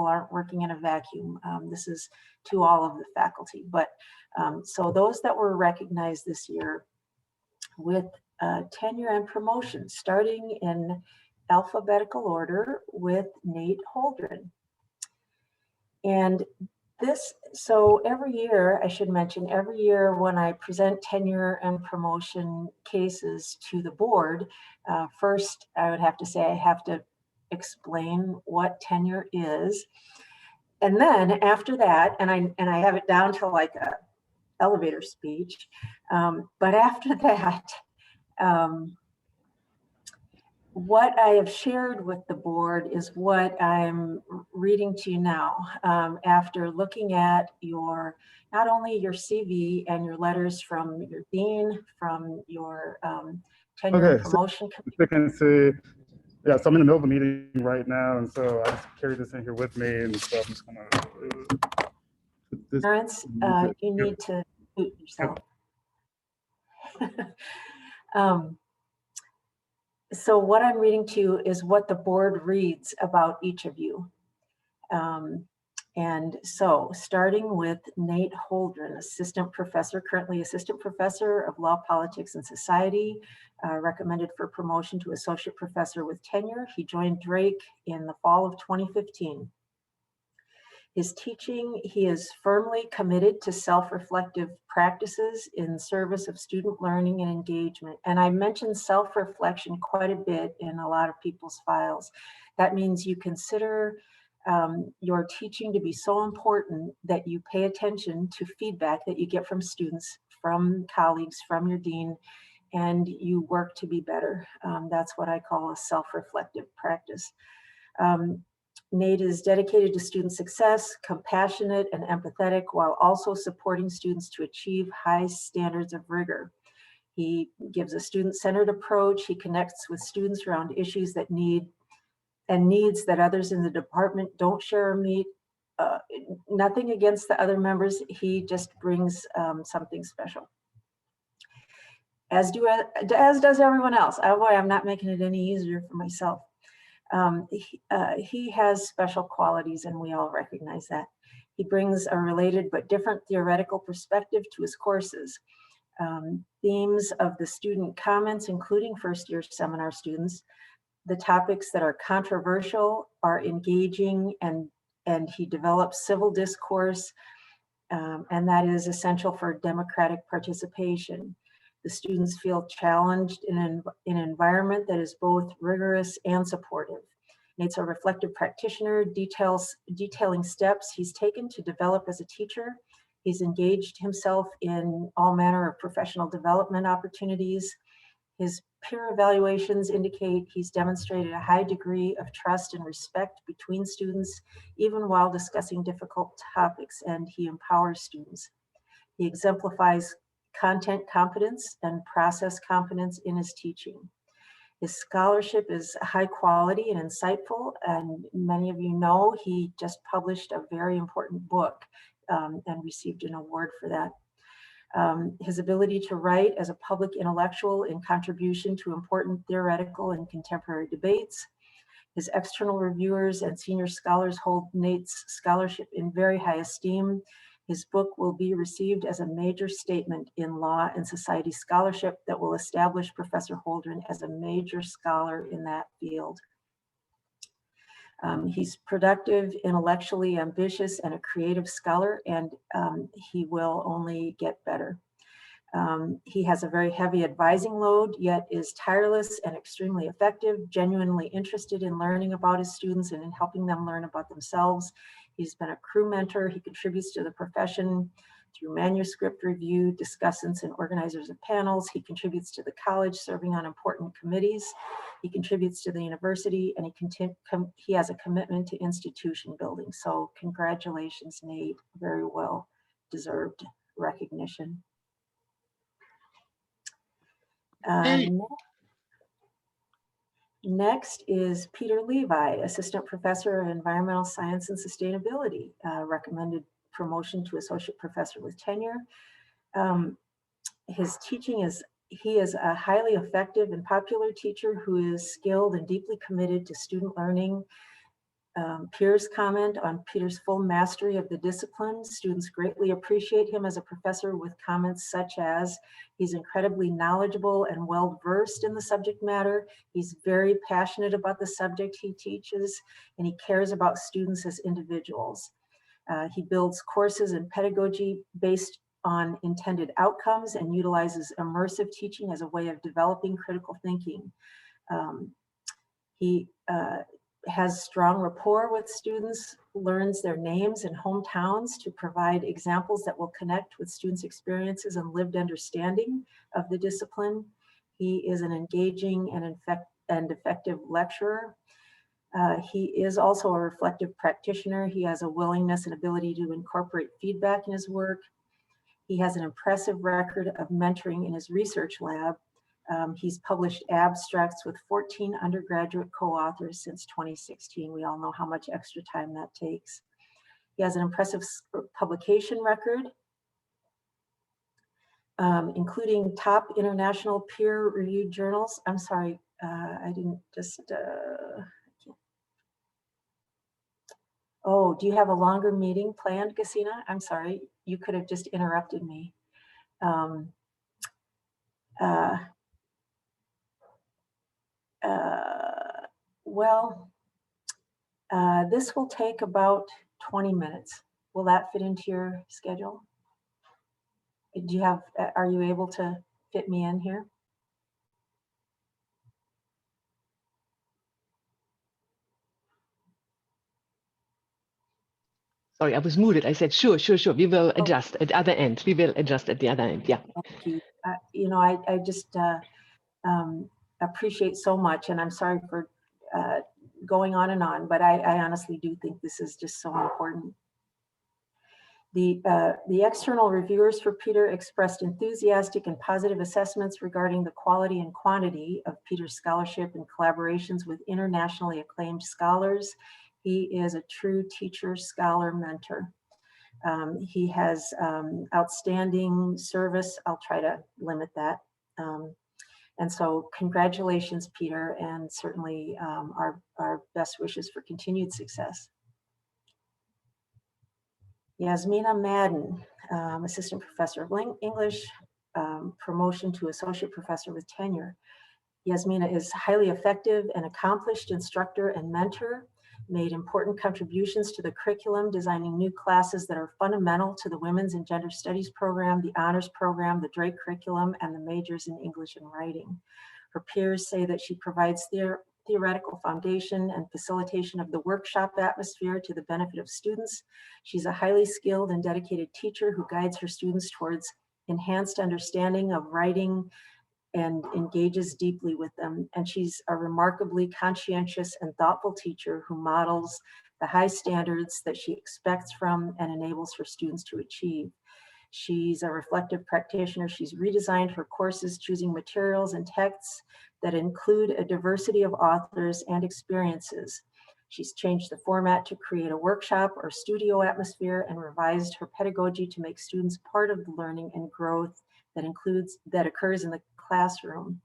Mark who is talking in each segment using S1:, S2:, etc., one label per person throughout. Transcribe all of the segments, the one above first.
S1: people aren't working in a vacuum. This is to all of the faculty. But so those that were recognized this year with tenure and promotion, starting in alphabetical order with Nate Holdren. And this, so every year, I should mention, every year when I present tenure and promotion cases to the board, first I would have to say I have to explain what tenure is. And then after that, and I have it down to like a elevator speech, but after that, what I have shared with the board is what I'm reading to you now, after looking at your, not only your CV and your letters from your dean, from your tenure and promotion committee.
S2: So can see, yeah, so I'm in the middle of a meeting right now, and so I just carry this in here with me, and so I'm just gonna put this.
S1: Parents, you need to mute yourself. So what I'm reading to you is what the board reads about each of you. And so starting with Nate Holdren, assistant professor, currently assistant professor of law, politics, and society, recommended for promotion to associate professor with tenure. He joined Drake in the fall of 2015. His teaching, he is firmly committed to self-reflective practices in service of student learning and engagement. And I mentioned self-reflection quite a bit in a lot of people's files. That means you consider your teaching to be so important that you pay attention to feedback that you get from students, from colleagues, from your dean, and you work to be better. That's what I call a self-reflective practice. Nate is dedicated to student success, compassionate and empathetic, while also supporting students to achieve high standards of rigor. He gives a student-centered approach. He connects with students around issues that needs that others in the department don't share or meet. Nothing against the other members. He just brings something special. As does everyone else. Oh boy, I'm not making it any easier for myself. He has special qualities, and we all recognize that. He brings a related but different theoretical perspective to his courses. Themes of the student comments, including first-year seminar students, the topics that are controversial are engaging, and he develops civil discourse, and that is essential for democratic participation. The students feel challenged in an environment that is both rigorous and supportive. Nate's a reflective practitioner, detailing steps he's taken to develop as a teacher. He's engaged himself in all manner of professional development opportunities. His peer evaluations indicate he's demonstrated a high degree of trust and respect between students, even while discussing difficult topics, and he empowers students. He exemplifies content competence and process competence in his teaching. His scholarship is high quality and insightful, and many of you know he just published a very important book and received an award for that. His ability to write as a public intellectual in contribution to important theoretical and contemporary debates. His external reviewers and senior scholars hold Nate's scholarship in very high esteem. His book will be received as a major statement in law and society scholarship that will establish Professor Holdren as a major scholar in that field. He's productive, intellectually ambitious, and a creative scholar, and he will only get better. He has a very heavy advising load, yet is tireless and extremely effective, genuinely interested in learning about his students and in helping them learn about themselves. He's been a crew mentor. He contributes to the profession through manuscript review, discussants, and organizers of panels. He contributes to the college, serving on important committees. He contributes to the university, and he has a commitment to institution building. So congratulations, Nate. Very well deserved recognition. Next is Peter Levi, Assistant Professor of Environmental Science and Sustainability, recommended promotion to Associate Professor with tenure. His teaching is, he is a highly effective and popular teacher who is skilled and deeply committed to student learning Peers comment on Peter's full mastery of the discipline. Students greatly appreciate him as a professor with comments such as, he's incredibly knowledgeable and well-versed in the subject matter. He's very passionate about the subject he teaches, and he cares about students as individuals. He builds courses and pedagogy based on intended outcomes and utilizes immersive teaching as a way of developing critical thinking. He has strong rapport with students, learns their names and hometowns to provide examples that will connect with students' experiences and lived understanding of the discipline. He is an engaging and effective lecturer. He is also a reflective practitioner. He has a willingness and ability to incorporate feedback in his work. He has an impressive record of mentoring in his research lab. He's published abstracts with 14 undergraduate co-authors since 2016. We all know how much extra time that takes. He has an impressive publication record, including top international peer-reviewed journals. I'm sorry, I didn't just, oh, do you have a longer meeting planned, Gesina? I'm sorry, you could have just interrupted me. This will take about 20 minutes. Will that fit into your schedule? Do you have, are you able to fit me in here?
S3: Sorry, I was muted. I said, sure. We will adjust at the other end. We will adjust at the other end. Yeah.
S1: Thank you. You know, I just appreciate so much, and I'm sorry for going on and on, but I honestly do think this is just so important. The external reviewers for Peter expressed enthusiastic and positive assessments regarding the quality and quantity of Peter's scholarship and collaborations with internationally acclaimed scholars. He is a true teacher, scholar, mentor. He has outstanding service. I'll try to limit that. And so congratulations, Peter, and certainly our best wishes for continued success. Yasmina Madden, Assistant Professor of English, promotion to Associate Professor with tenure. Yasmina is highly effective and accomplished instructor and mentor, made important contributions to the curriculum, designing new classes that are fundamental to the Women's and Gender Studies program, the Honors program, the Drake curriculum, and the majors in English and writing. Her peers say that she provides theoretical foundation and facilitation of the workshop atmosphere to the benefit of students. She's a highly skilled and dedicated teacher who guides her students towards enhanced understanding of writing and engages deeply with them. And she's a remarkably conscientious and thoughtful teacher who models the high standards that she expects from and enables her students to achieve. She's a reflective practitioner. She's redesigned her courses, choosing materials and texts that include a diversity of authors and experiences. She's changed the format to create a workshop or studio atmosphere and revised her pedagogy to make students part of the learning and growth that occurs in the classroom.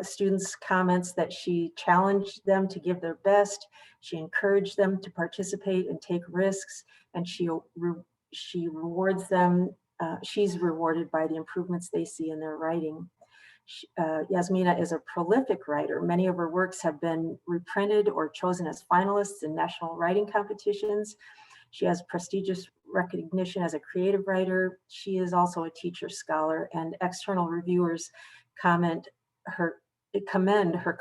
S1: Students comments that she challenged them to give their best. She encouraged them to participate and take risks, and she rewards them. She's rewarded by the improvements they see in their writing. Yasmina is a prolific writer. Many of her works have been reprinted or chosen as finalists in national writing competitions. She has prestigious recognition as a creative writer. She is also a teacher, scholar, and external reviewers commend her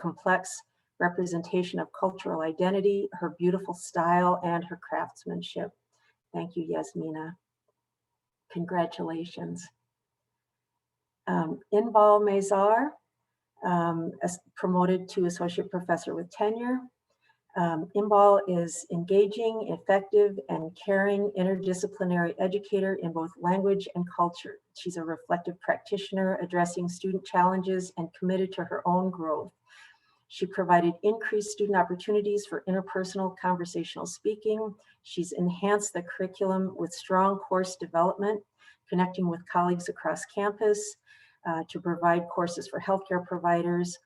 S1: complex representation of cultural identity, her beautiful style, and her craftsmanship. Thank you, Yasmina. Congratulations. Inbal Mazar, promoted to Associate Professor with tenure. Inbal is engaging, effective, and caring interdisciplinary educator in both language and culture. She's a reflective practitioner addressing student challenges and committed to her own growth. She provided increased student opportunities for interpersonal conversational speaking. She's enhanced the curriculum with strong course development, connecting with colleagues across campus to provide courses for healthcare providers,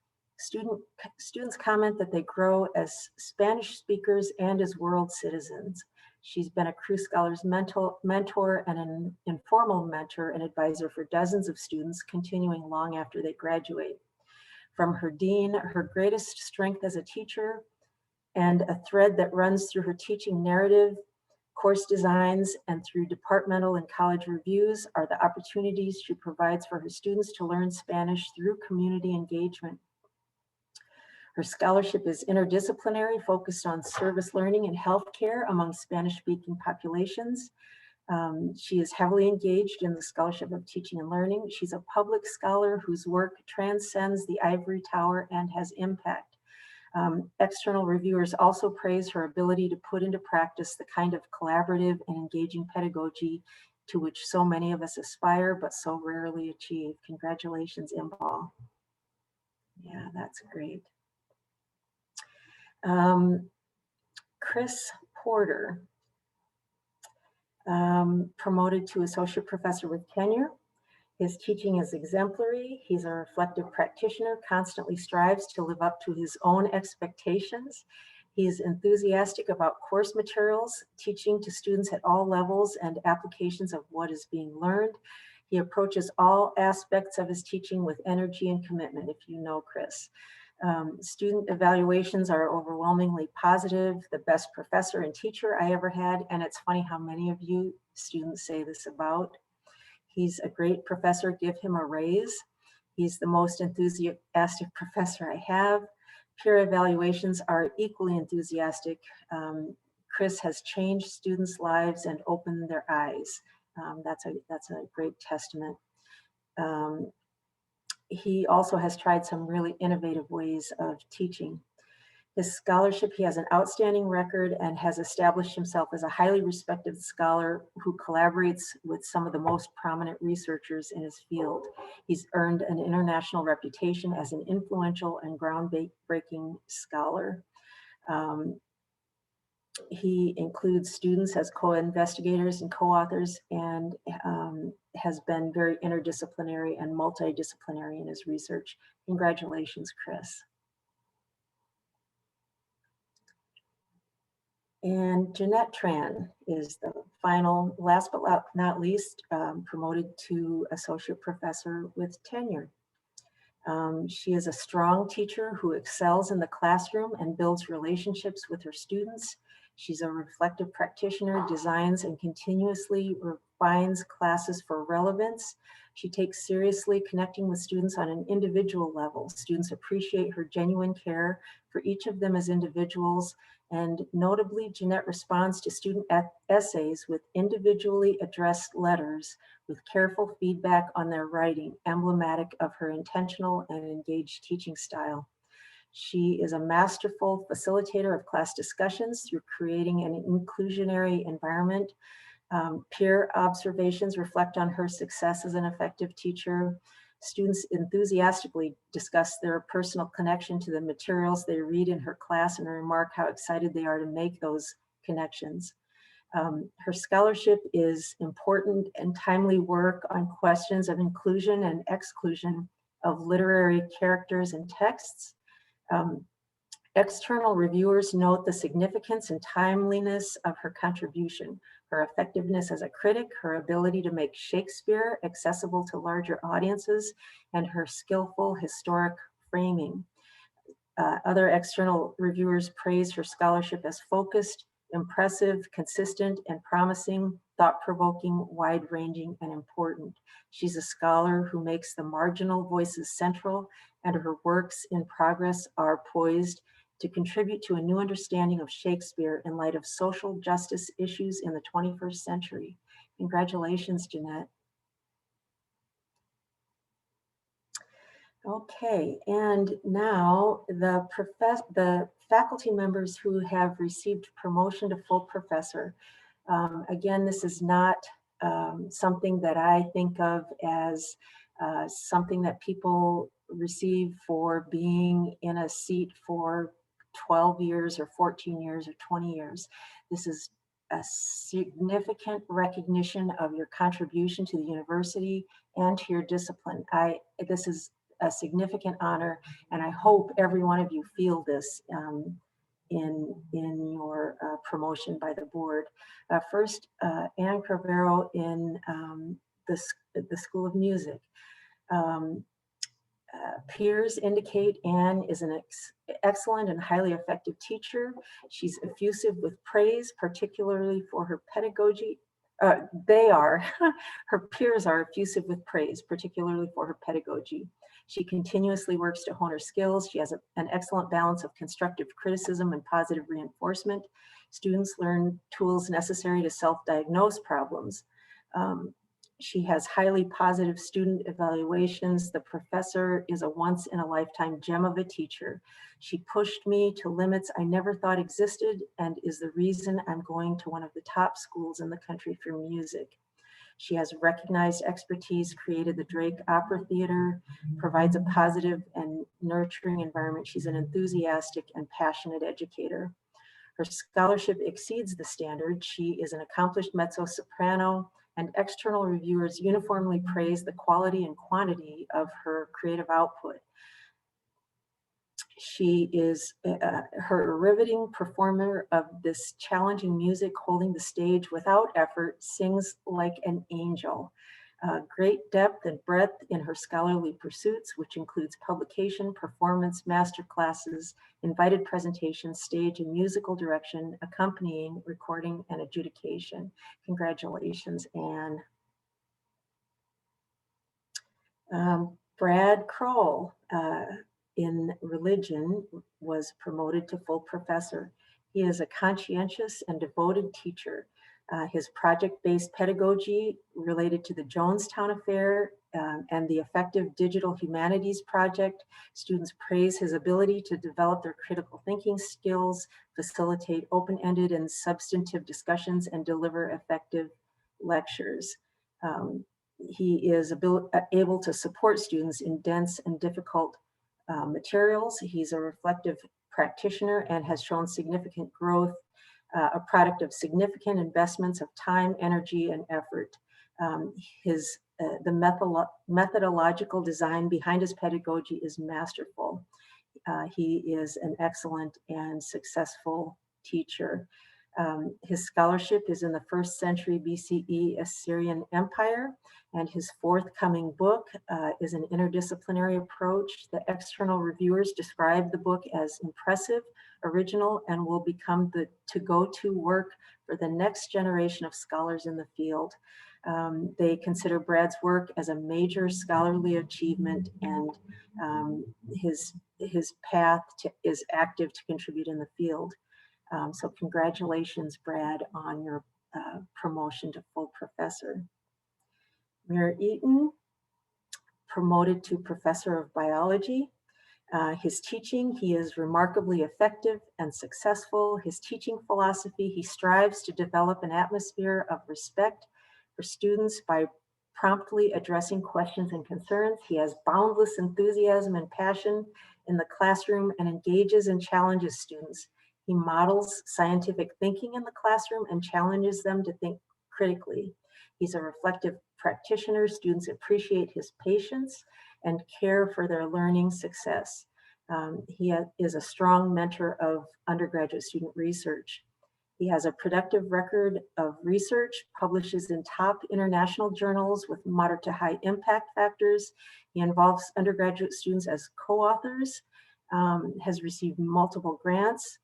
S1: Students comment that they grow as Spanish speakers and as world citizens. She's been a Cru Scholars mentor and an informal mentor and advisor for dozens of students, continuing long after they graduate. From her dean, her greatest strength as a teacher, and a thread that runs through her teaching narrative, course designs, and through departmental and college reviews are the opportunities she provides for her students to learn Spanish through community engagement. Her scholarship is interdisciplinary, focused on service learning and healthcare among Spanish-speaking populations. She is heavily engaged in the scholarship of teaching and learning. She's a public scholar whose work transcends the ivory tower and has impact. External reviewers also praise her ability to put into practice the kind of collaborative and engaging pedagogy to which so many of us aspire, but so rarely achieve. Congratulations, Imbal. Yeah, that's great. Chris Porter, promoted to associate professor with tenure. His teaching is exemplary. He's a reflective practitioner, constantly strives to live up to his own expectations. He's enthusiastic about course materials, teaching to students at all levels and applications of what is being learned. He approaches all aspects of his teaching with energy and commitment, if you know Chris. Student evaluations are overwhelmingly positive, the best professor and teacher I ever had, and it's funny how many of you students say this about. He's a great professor, give him a raise. He's the most enthusiastic professor I have. Peer evaluations are equally enthusiastic. Chris has changed students' lives and opened their eyes. That's a great testament. He also has tried some really innovative ways of teaching. His scholarship, he has an outstanding record and has established himself as a highly respected scholar who collaborates with some of the most prominent researchers in his field. He's earned an international reputation as an influential and groundbreaking scholar. He includes students as co-investigators and co-authors, and has been very interdisciplinary and multidisciplinary in his research. Congratulations, Chris. And Jeanette Tran is the final, last but not least, promoted to associate professor with tenure. She is a strong teacher who excels in the classroom and builds relationships with her students. She's a reflective practitioner, designs and continuously refines classes for relevance. She takes seriously connecting with students on an individual level. Students appreciate her genuine care for each of them as individuals. And notably, Jeanette responds to student essays with individually addressed letters with careful feedback on their writing, emblematic of her intentional and engaged teaching style. She is a masterful facilitator of class discussions through creating an inclusionary environment. Peer observations reflect on her success as an effective teacher. Students enthusiastically discuss their personal connection to the materials they read in her class and remark how excited they are to make those connections. Her scholarship is important and timely work on questions of inclusion and exclusion of literary characters and texts. External reviewers note the significance and timeliness of her contribution, her effectiveness as a critic, her ability to make Shakespeare accessible to larger audiences, and her skillful historic framing. Other external reviewers praise her scholarship as focused, impressive, consistent, and promising, thought-provoking, wide-ranging, and important. She's a scholar who makes the marginal voices central, and her works in progress are poised to contribute to a new understanding of Shakespeare in light of social justice issues in the 21st century. Congratulations, Jeanette. Okay, and now the faculty members who have received promotion to full professor. Again, this is not something that I think of as something that people receive for being in a seat for 12 years or 14 years or 20 years. This is a significant recognition of your contribution to the university and to your discipline. This is a significant honor, and I hope every one of you feel this in your promotion by the board. First, Ann Cravero in the School of Music. Peers indicate Anne is an excellent and highly effective teacher. She's effusive with praise, particularly for her pedagogy. Her peers are effusive with praise, particularly for her pedagogy. She continuously works to hone her skills. She has an excellent balance of constructive criticism and positive reinforcement. Students learn tools necessary to self-diagnose problems. She has highly positive student evaluations. The professor is a once-in-a-lifetime gem of a teacher. She pushed me to limits I never thought existed and is the reason I'm going to one of the top schools in the country for music. She has recognized expertise, created the Drake Opera Theater, provides a positive and nurturing environment. She's an enthusiastic and passionate educator. Her scholarship exceeds the standard. She is an accomplished mezzo-soprano, and external reviewers uniformly praise the quality and quantity of her creative output. She is her riveting performer of this challenging music, holding the stage without effort, sings like an angel. Great depth and breadth in her scholarly pursuits, which includes publication, performance, master classes, invited presentations, stage and musical direction, accompanying, recording, and adjudication. Congratulations, Anne. Brad Kroll in religion was promoted to full professor. He is a conscientious and devoted teacher. His project-based pedagogy related to the Jonestown Affair and the Effective Digital Humanities Project. Students praise his ability to develop their critical thinking skills, facilitate open-ended and substantive discussions, and deliver effective lectures. He is able to support students in dense and difficult materials. He's a reflective practitioner and has shown significant growth, a product of significant investments of time, energy, and effort. The methodological design behind his pedagogy is masterful. He is an excellent and successful teacher. His scholarship is in the 1st century BCE Assyrian Empire, and his forthcoming book is an interdisciplinary approach. The external reviewers describe the book as impressive, original, and will become the to-go-to work for the next generation of scholars in the field. They consider Brad's work as a major scholarly achievement, and his path is active to contribute in the field. So congratulations, Brad, on your promotion to full professor. Mayor Eaton, promoted to professor of biology. His teaching, he is remarkably effective and successful. His teaching philosophy, he strives to develop an atmosphere of respect for students by promptly addressing questions and concerns. He has boundless enthusiasm and passion in the classroom and engages and challenges students. He models scientific thinking in the classroom and challenges them to think critically. He's a reflective practitioner. Students appreciate his patience and care for their learning success. He is a strong mentor of undergraduate student research. He has a productive record of research, publishes in top international journals with moderate to high impact factors. He involves undergraduate students as co-authors, has received multiple grants.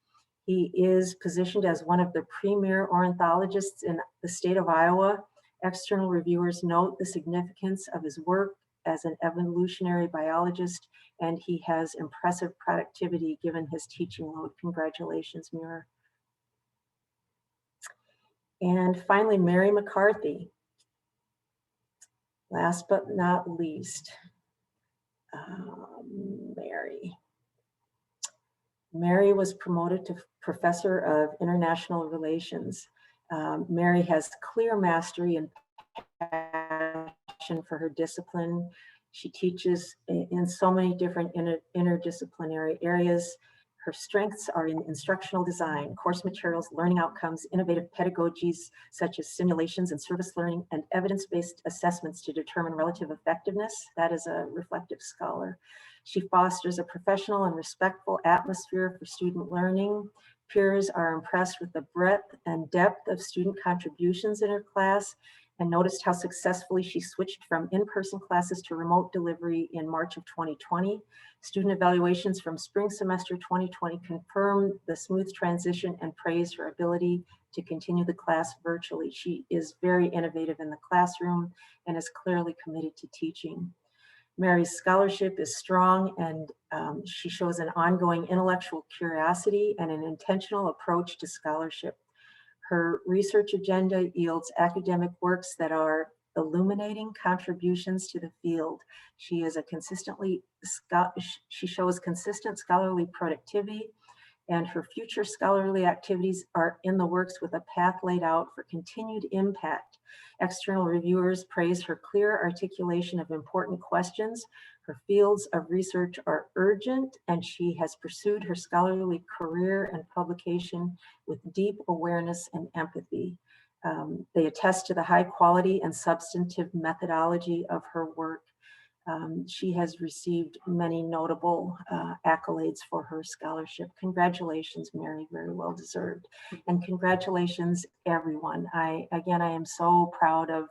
S1: He is positioned as one of the premier ornithologists in the state of Iowa. External reviewers note the significance of his work as an evolutionary biologist, and he has impressive productivity given his teaching load. Congratulations, Muir. And finally, Mary McCarthy. Last but not least, Mary was promoted to Professor of International Relations. Mary has clear mastery and passion for her discipline. She teaches in so many different interdisciplinary areas. Her strengths are in instructional design, course materials, learning outcomes, innovative pedagogies such as simulations and service learning, and evidence-based assessments to determine relative effectiveness. That is a reflective scholar. She fosters a professional and respectful atmosphere for student learning. Peers are impressed with the breadth and depth of student contributions in her class, and noticed how successfully she switched from in-person classes to remote delivery in March of 2020. Student evaluations from spring semester 2020 confirmed the smooth transition and praise her ability to continue the class virtually. She is very innovative in the classroom and is clearly committed to teaching. Mary's scholarship is strong, and she shows an ongoing intellectual curiosity and an intentional approach to scholarship. Her research agenda yields academic works that are illuminating contributions to the field. She shows consistent scholarly productivity, and her future scholarly activities are in the works with a path laid out for continued impact. External reviewers praise her clear articulation of important questions. Her fields of research are urgent, and she has pursued her scholarly career and publication with deep awareness and empathy. They attest to the high quality and substantive methodology of her work. She has received many notable accolades for her scholarship. Congratulations, Mary, very well deserved. And congratulations, everyone. I am so proud of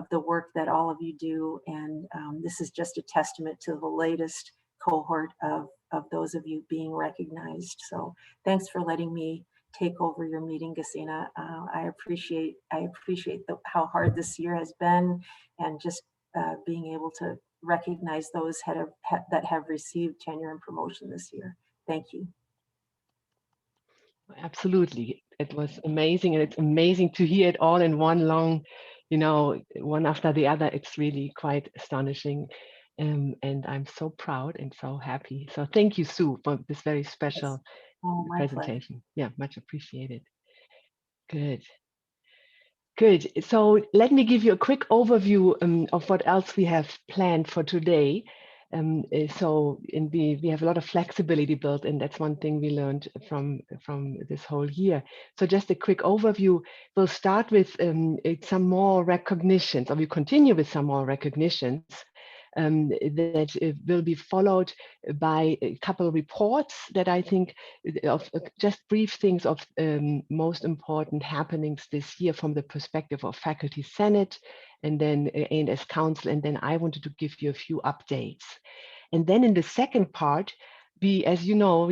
S1: the work that all of you do. And this is just a testament to the latest cohort of those of you being recognized. So thanks for letting me take over your meeting, Gesine. I appreciate how hard this year has been, and just being able to recognize those that have received tenure and promotion this year. Thank you.
S3: Absolutely. It was amazing. And it's amazing to hear it all in one long, one after the other. It's really quite astonishing. And I'm so proud and so happy. So thank you, Sue, for this very special presentation. Yeah, much appreciated. Good. Good. So let me give you a quick overview of what else we have planned for today. We have a lot of flexibility built in. That's one thing we learned from this whole year. So just a quick overview. We'll start with some more recognitions, or we continue with some more recognitions. That will be followed by a couple of reports that I think of just brief things of most important happenings this year from the perspective of Faculty Senate and then A&S Council. And then I wanted to give you a few updates. And then in the second part, as you know,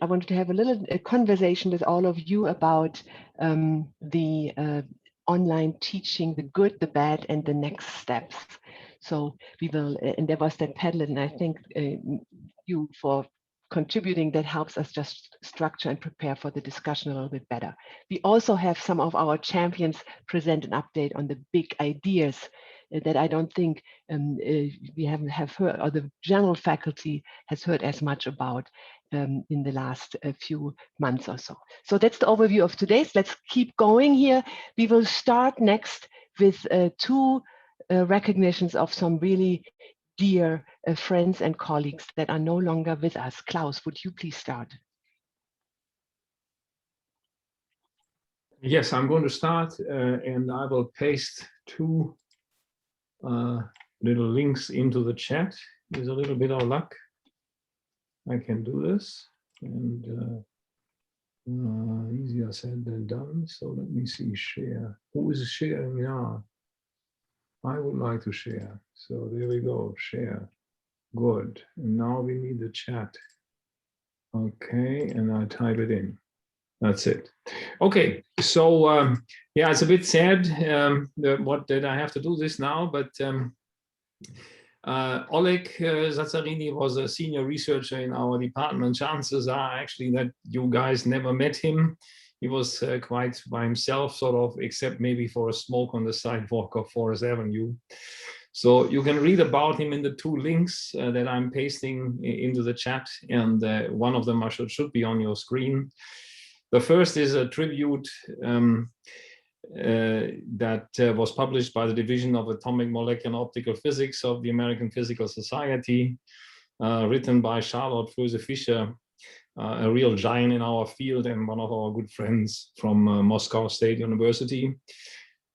S3: I wanted to have a little conversation with all of you about the online teaching, the good, the bad, and the next steps. So we will, and there was that Padlet, and I thank you for contributing. That helps us just structure and prepare for the discussion a little bit better. We also have some of our champions present an update on the big ideas that I don't think we have heard, or the general faculty has heard as much about in the last few months or so. So that's the overview of today's. Let's keep going here. We will start next with two recognitions of some really dear friends and colleagues that are no longer with us. Klaus, would you please start?
S4: Yes, I'm going to start, and I will paste two little links into the chat. With a little bit of luck, I can do this, and easier said than done. So let me see, share. Who is sharing now? I would like to share. So there we go, share. Good. And now we need the chat. Okay, and I type it in. That's it. Okay, so yeah, it's a bit sad that I have to do this now, but Oleg Zazzarini was a senior researcher in our department. Chances are actually that you guys never met him. He was quite by himself, sort of, except maybe for a smoke on the sidewalk of Forest Avenue. So you can read about him in the two links that I'm pasting into the chat, and one of them should be on your screen. The first is a tribute that was published by the Division of Atomic, Molecular, and Optical Physics of the American Physical Society, written by Charlotte Fröse Fischer a real giant in our field and one of our good friends from Moscow State University.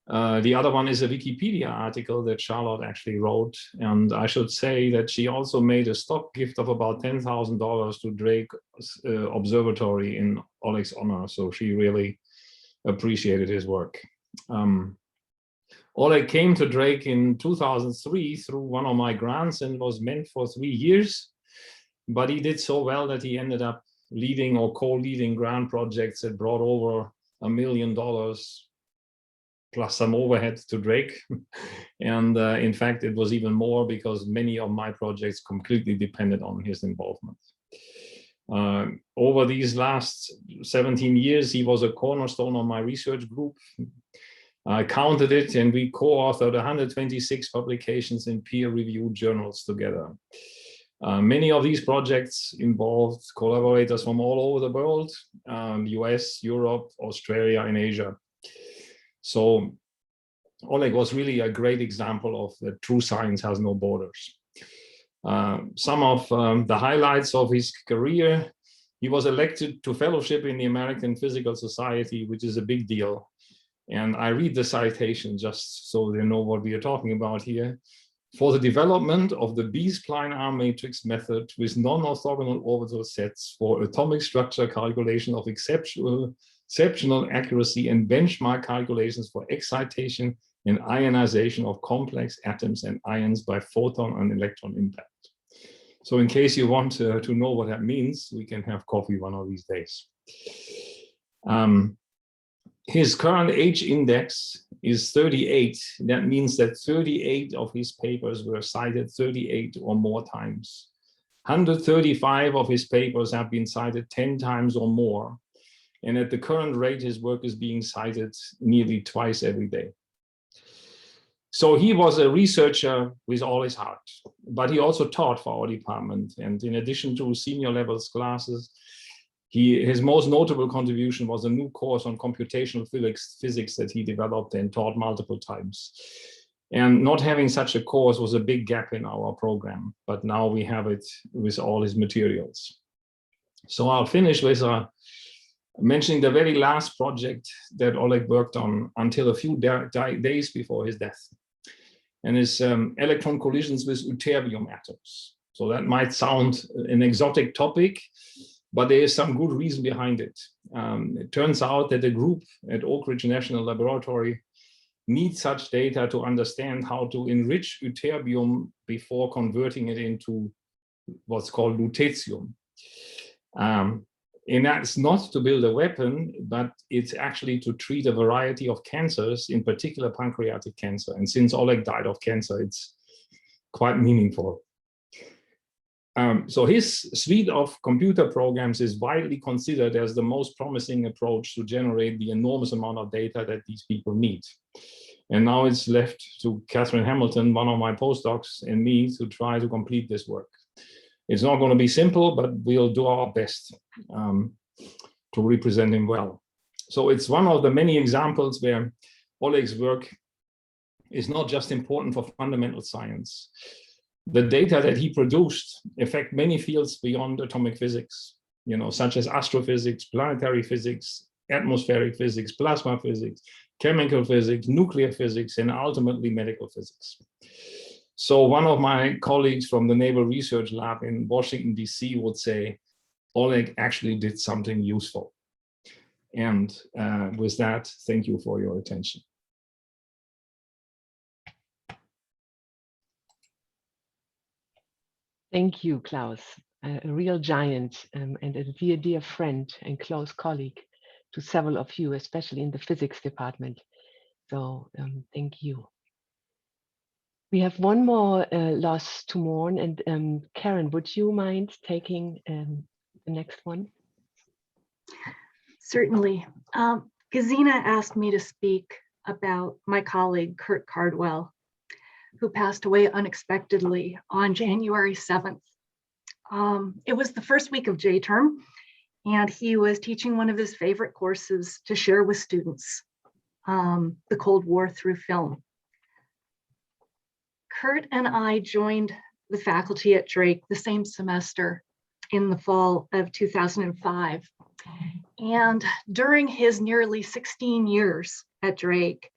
S4: The other one is a Wikipedia article that Charlotte actually wrote. And I should say that she also made a stock gift of about $10,000 to Drake Observatory in Oleg's honor. So she really appreciated his work. Oleg came to Drake in 2003 through one of my grants and was meant for 3 years. But he did so well that he ended up leading or co-leading grant projects that brought over $1 million plus some overhead to Drake. And in fact, it was even more because many of my projects completely depended on his involvement. Over these last 17 years, he was a cornerstone of my research group. I counted it, and we co-authored 126 publications in peer-reviewed journals together. Many of these projects involved collaborators from all over the world, US, Europe, Australia, and Asia. So Oleg was really a great example of that true science has no borders. Some of the highlights of his career: he was elected to fellowship in the American Physical Society, which is a big deal. And I read the citation just so they know what we are talking about here. For the development of the B-spline arm matrix method with non-orthogonal orbital sets for atomic structure calculation of exceptional accuracy and benchmark calculations for excitation and ionization of complex atoms and ions by photon and electron impact. So in case you want to know what that means, we can have coffee one of these days. His current age index is 38. That means that 38 of his papers were cited 38 or more times. 135 of his papers have been cited 10 times or more. And at the current rate, his work is being cited nearly twice every day. So he was a researcher with all his heart, but he also taught for our department. And in addition to senior levels classes, his most notable contribution was a new course on computational physics that he developed and taught multiple times. And not having such a course was a big gap in our program, but now we have it with all his materials. So I'll finish with mentioning the very last project that Oleg worked on until a few days before his death, and is electron collisions with ytterbium atoms. So that might sound an exotic topic, but there is some good reason behind it. It turns out that a group at Oak Ridge National Laboratory needs such data to understand how to enrich ytterbium before converting it into what's called lutetium. And that's not to build a weapon, but it's actually to treat a variety of cancers, in particular pancreatic cancer. And since Oleg died of cancer, it's quite meaningful. So his suite of computer programs is widely considered as the most promising approach to generate the enormous amount of data that these people need. And now it's left to Catherine Hamilton, one of my postdocs, and me to try to complete this work. It's not going to be simple, but we'll do our best to represent him well. So it's one of the many examples where Oleg's work is not just important for fundamental science. The data that he produced affect many fields beyond atomic physics, such as astrophysics, planetary physics, atmospheric physics, plasma physics, chemical physics, nuclear physics, and ultimately medical physics. So one of my colleagues from the Naval Research Lab in Washington, DC would say, Oleg actually did something useful. And with that, thank you for your attention.
S3: Thank you, Klaus, a real giant and a dear, dear friend and close colleague to several of you, especially in the physics department. So thank you. We have one more loss to mourn, and Karen, would you mind taking the next one?
S5: Certainly. Gesine asked me to speak about my colleague, Kurt Cardwell, who passed away unexpectedly on January 7th. It was the first week of J-term, and he was teaching one of his favorite courses to share with students, the Cold War through film. Kurt and I joined the faculty at Drake the same semester in the fall of 2005. And during his nearly 16 years at Drake,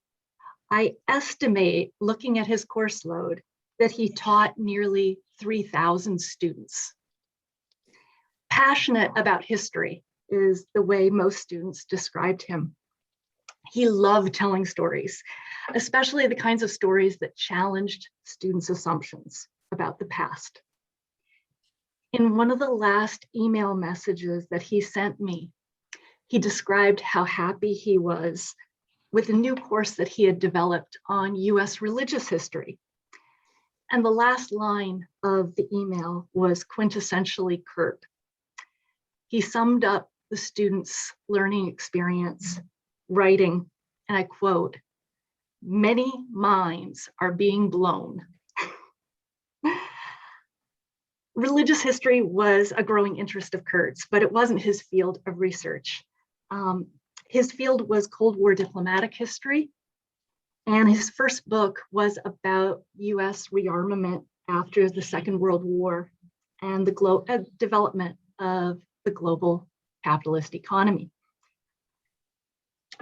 S5: I estimate, looking at his course load, that he taught nearly 3,000 students. Passionate about history is the way most students described him. He loved telling stories, especially the kinds of stories that challenged students' assumptions about the past. In one of the last email messages that he sent me, he described how happy he was with a new course that he had developed on US religious history. And the last line of the email was quintessentially Kurt. He summed up the students' learning experience, writing, and I quote, "Many minds are being blown." Religious history was a growing interest of Kurt's, but it wasn't his field of research. His field was Cold War diplomatic history, and his first book was about US rearmament after the Second World War and the development of the global capitalist economy.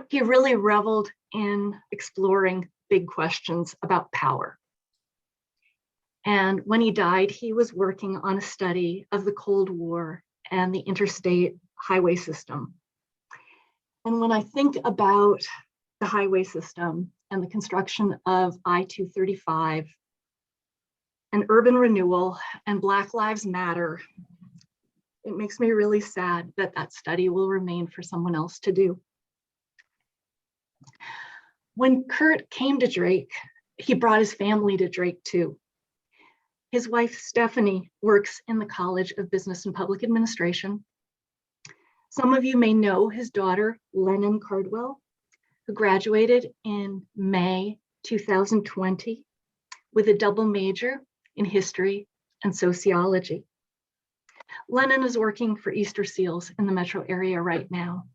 S5: He really reveled in exploring big questions about power. And when he died, he was working on a study of the Cold War and the interstate highway system. And when I think about the highway system and the construction of I-235 and urban renewal and Black Lives Matter, it makes me really sad that that study will remain for someone else to do. When Kurt came to Drake, he brought his family to Drake too. His wife, Stephanie, works in the College of Business and Public Administration. Some of you may know his daughter, Lennon Cardwell, who graduated in May 2020 with a double major in history and sociology. Lennon is working for Easter Seals in the metro area right now.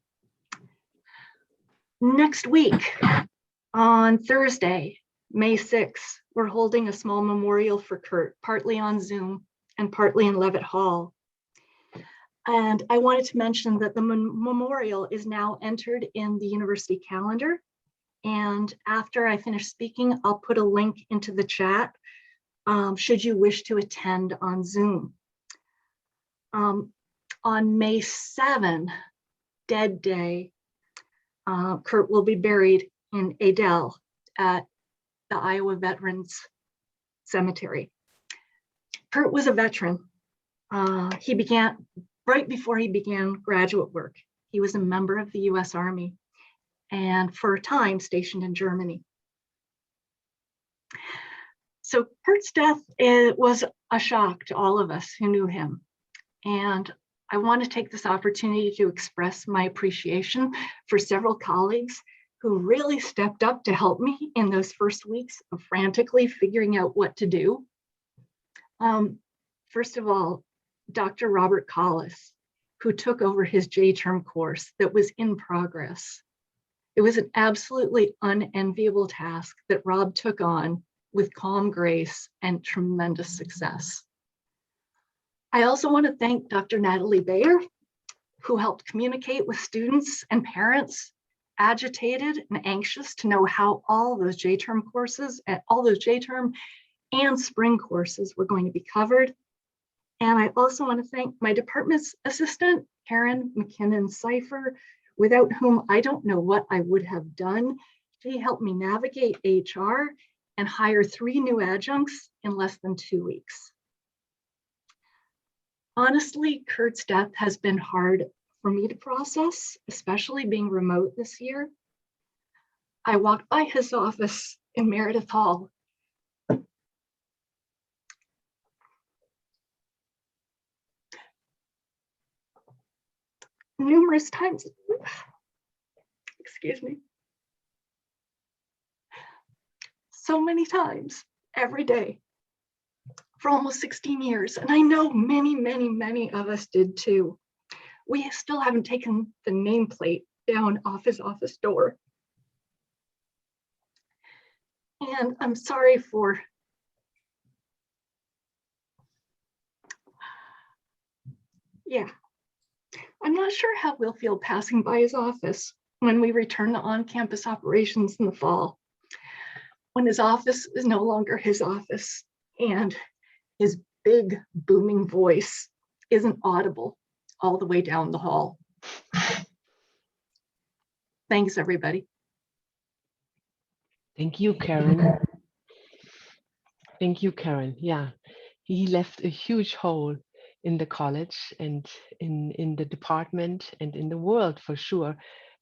S5: Next week, on Thursday, May 6th, we're holding a small memorial for Kurt, partly on Zoom and partly in Levitt Hall. And I wanted to mention that the memorial is now entered in the university calendar. And after I finish speaking, I'll put a link into the chat should you wish to attend on Zoom. On May 7, Dead Day, Kurt will be buried in Adel at the Iowa Veterans Cemetery. Kurt was a veteran. He began right before he began graduate work. He was a member of the US Army and for a time stationed in Germany. So Kurt's death was a shock to all of us who knew him. And I want to take this opportunity to express my appreciation for several colleagues who really stepped up to help me in those first weeks of frantically figuring out what to do. First of all, Dr. Robert Collis, who took over his J-term course that was in progress. It was an absolutely unenviable task that Rob took on with calm grace and tremendous success. I also want to thank Dr. Natalie Bayer, who helped communicate with students and parents, agitated and anxious to know how all those J-term courses, all those J-term and spring courses were going to be covered. And I also want to thank my department's assistant, Karen McKinnon-Cipher, without whom I don't know what I would have done. She helped me navigate HR and hire 3 new adjuncts in less than 2 weeks. Honestly, Kurt's death has been hard for me to process, especially being remote this year. I walked by his office in Meredith Hall numerous times, excuse me, so many times every day for almost 16 years. And I know many, many, many of us did too. We still haven't taken the nameplate down off his office door. And I'm sorry for Yeah. I'm not sure how we'll feel passing by his office when we return to on-campus operations in the fall, when his office is no longer his office and his big booming voice isn't audible all the way down the hall. Thanks, everybody.
S3: Thank you, Karen. Thank you, Karen. Yeah, he left a huge hole in the college and in the department and in the world for sure.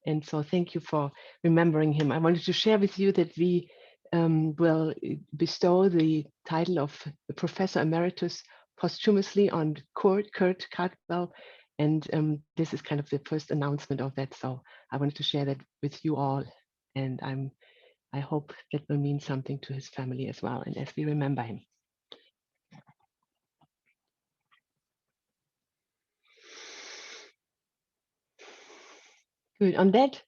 S3: And so thank you for remembering him. I wanted to share with you that we will bestow the title of Professor Emeritus posthumously on Kurt Cardwell. And this is kind of the first announcement of that. So I wanted to share that with you all. And I hope that will mean something to his family as well, and as we remember him. Good. On that,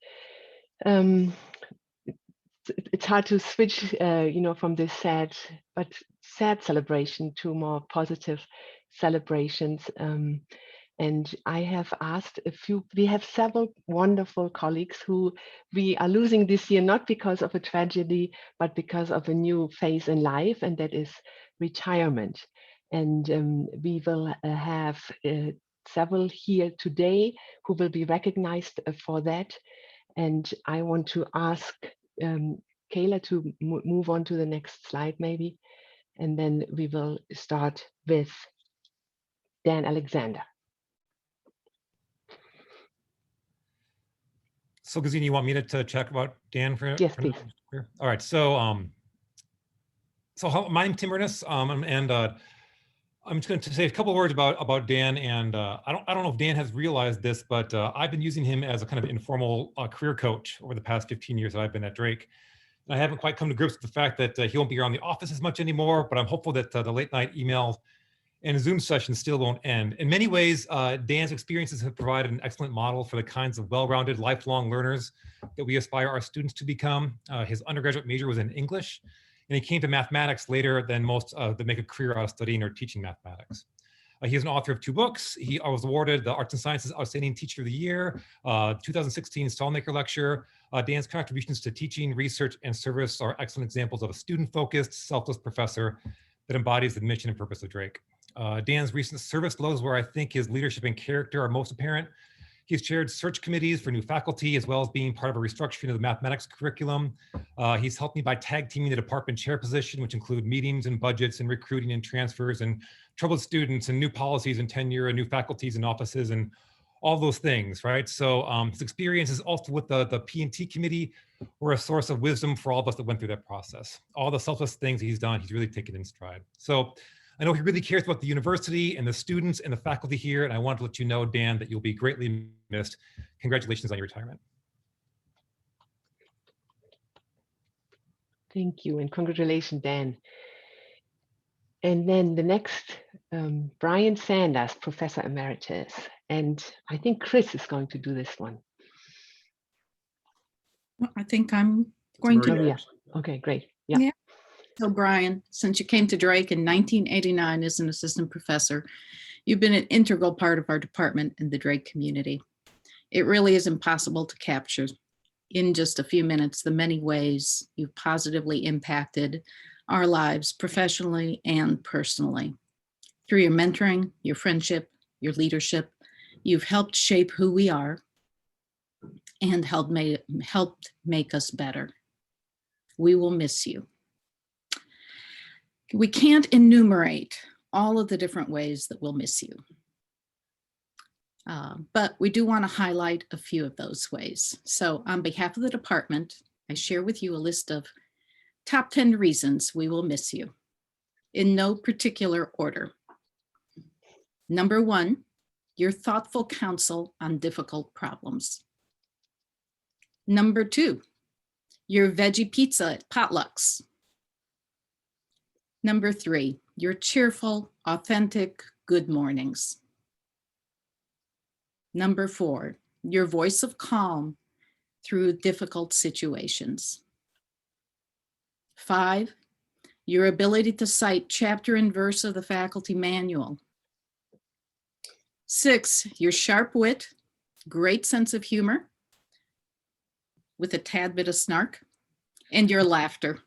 S3: it's hard to switch, from this sad celebration to more positive celebrations. And I have asked we have several wonderful colleagues who we are losing this year, not because of a tragedy, but because of a new phase in life, and that is retirement. And we will have several here today who will be recognized for that. And I want to ask Kayla to move on to the next slide, maybe. And then we will start with Dan Alexander.
S6: So Gesine, you want me to check about Dan for?
S3: Yes, please.
S6: All right. So, my name's Tim Ernest, and I'm just going to say a couple of words about Dan. And I don't know if Dan has realized this, but I've been using him as a kind of informal career coach over the past 15 years that I've been at Drake. And I haven't quite come to grips with the fact that he won't be around the office as much anymore. But I'm hopeful that the late night email and Zoom sessions still won't end. In many ways, Dan's experiences have provided an excellent model for the kinds of well-rounded lifelong learners that we aspire our students to become. His undergraduate major was in English, and he came to mathematics later than most that make a career out of studying or teaching mathematics. He is an author of 2 books. He was awarded the Arts and Sciences Outstanding Teacher of the Year, 2016 Stallmaker Lecture. Dan's contributions to teaching, research, and service are excellent examples of a student-focused, selfless professor that embodies the mission and purpose of Drake. Dan's recent service lows where I think his leadership and character are most apparent. He's chaired search committees for new faculty, as well as being part of a restructuring of the mathematics curriculum. He's helped me by tag teaming the department chair position, which include meetings and budgets and recruiting and transfers and troubled students and new policies and tenure and new faculties and offices and all those things, right? So his experiences also with the P&T committee were a source of wisdom for all of us that went through that process. All the selfless things he's done, he's really taken in stride. So I know he really cares about the university and the students and the faculty here, and I want to let you know, Dan, that you'll be greatly missed. Congratulations on your retirement.
S3: Thank you, and congratulations, Dan. And then the next, Brian Sanders, Professor Emeritus. And I think Chris is going to do this one.
S7: I think I'm going to.
S3: Maria. Okay, great. Yeah.
S7: Yeah. So Brian, since you came to Drake in 1989 as an assistant professor, you've been an integral part of our department and the Drake community. It really is impossible to capture in just a few minutes the many ways you've positively impacted our lives professionally and personally. Through your mentoring, your friendship, your leadership, you've helped shape who we are and helped make us better. We will miss you. We can't enumerate all of the different ways that we'll miss you. But we do want to highlight a few of those ways. So on behalf of the department, I share with you a list of top 10 reasons we will miss you in no particular order. Number 1, your thoughtful counsel on difficult problems. Number 2, your veggie pizza at potlucks. Number 3, your cheerful, authentic good mornings. Number 4, your voice of calm through difficult situations. 5, your ability to cite chapter and verse of the faculty manual. 6, your sharp wit, great sense of humor with a tad bit of snark, and your laughter.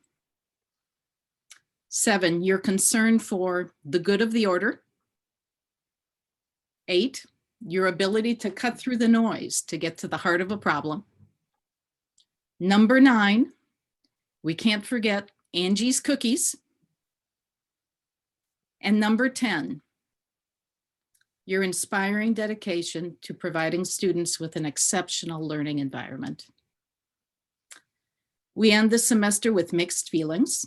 S7: 7, your concern for the good of the order. 8, your ability to cut through the noise to get to the heart of a problem. Number 9, we can't forget Angie's cookies. And number 10, your inspiring dedication to providing students with an exceptional learning environment. We end the semester with mixed feelings.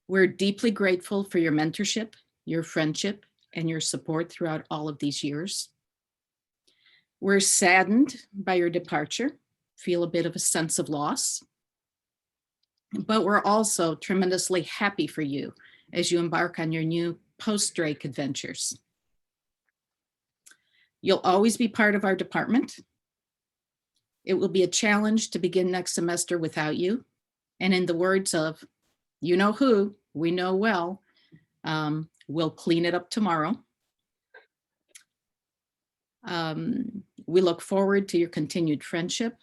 S7: We're deeply grateful for your mentorship, your friendship, and your support throughout all of these years. We're saddened by your departure, feel a bit of a sense of loss, but we're also tremendously happy for you as you embark on your new post-Drake adventures. You'll always be part of our department. It will be a challenge to begin next semester without you. And in the words of, you know who, we know well, we'll clean it up tomorrow. We look forward to your continued friendship.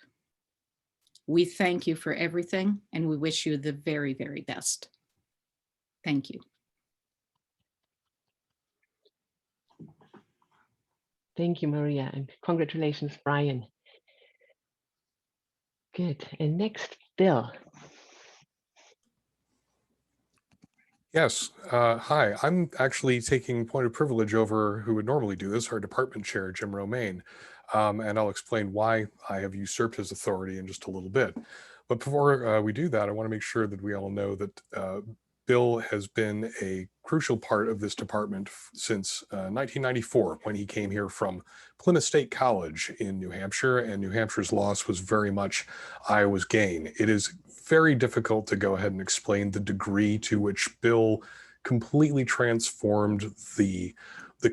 S7: We thank you for everything, and we wish you the very, very best. Thank you.
S3: Thank you, Maria, and congratulations, Brian. Good. And next, Bill.
S8: Yes, hi. I'm actually taking point of privilege over who would normally do this, our department chair, Jim Romaine. And I'll explain why I have usurped his authority in just a little bit. But before we do that, I want to make sure that we all know that Bill has been a crucial part of this department since 1994, when he came here from Plymouth State College in New Hampshire, and New Hampshire's loss was very much Iowa's gain. It is very difficult to go ahead and explain the degree to which Bill completely transformed the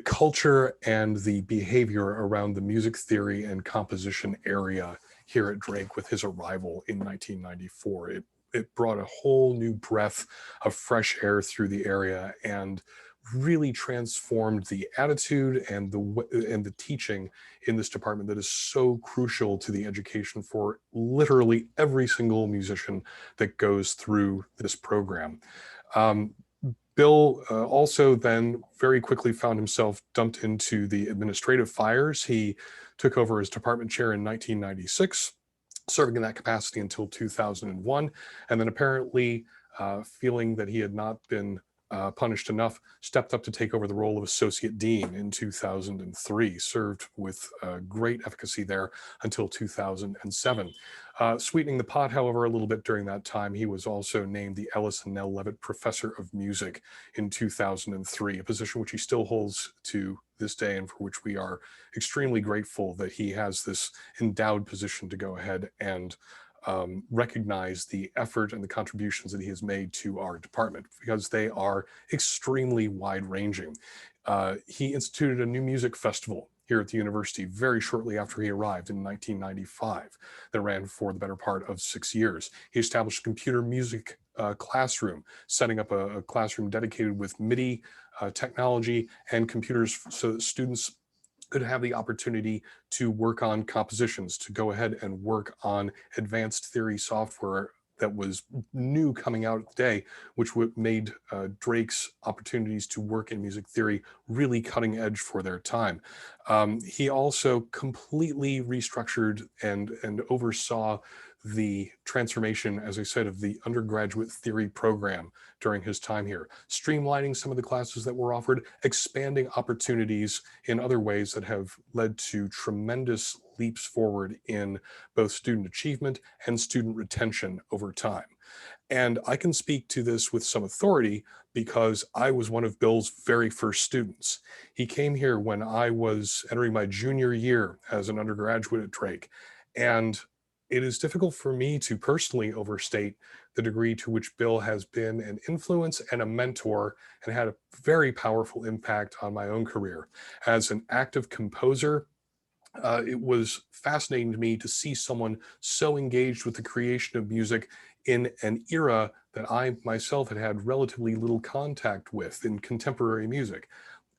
S8: culture and the behavior around the music theory and composition area here at Drake with his arrival in 1994. It brought a whole new breath of fresh air through the area and really transformed the attitude and the teaching in this department that is so crucial to the education for literally every single musician that goes through this program. Bill also then very quickly found himself dumped into the administrative fires. He took over as department chair in 1996. Serving in that capacity until 2001, and then apparently feeling that he had not been punished enough, stepped up to take over the role of associate dean in 2003, served with great efficacy there until 2007. Sweetening the pot, however, a little bit during that time, he was also named the Ellis and Nell Levitt Professor of Music in 2003, a position which he still holds to this day and for which we are extremely grateful that he has this endowed position to go ahead and recognize the effort and the contributions that he has made to our department, because they are extremely wide-ranging. He instituted a new music festival here at the university very shortly after he arrived in 1995 that ran for the better part of 6 years. He established a computer music classroom, setting up a classroom dedicated with MIDI technology and computers so that students could have the opportunity to work on compositions, to go ahead and work on advanced theory software that was new coming out today, which made Drake's opportunities to work in music theory really cutting edge for their time. He also completely restructured and oversaw the transformation, as I said, of the undergraduate theory program during his time here, streamlining some of the classes that were offered, expanding opportunities in other ways that have led to tremendous leaps forward in both student achievement and student retention over time. And I can speak to this with some authority because I was one of Bill's very first students. He came here when I was entering my junior year as an undergraduate at Drake. And it is difficult for me to personally overstate the degree to which Bill has been an influence and a mentor and had a very powerful impact on my own career. As an active composer, it was fascinating to me to see someone so engaged with the creation of music in an era that I myself had relatively little contact with in contemporary music.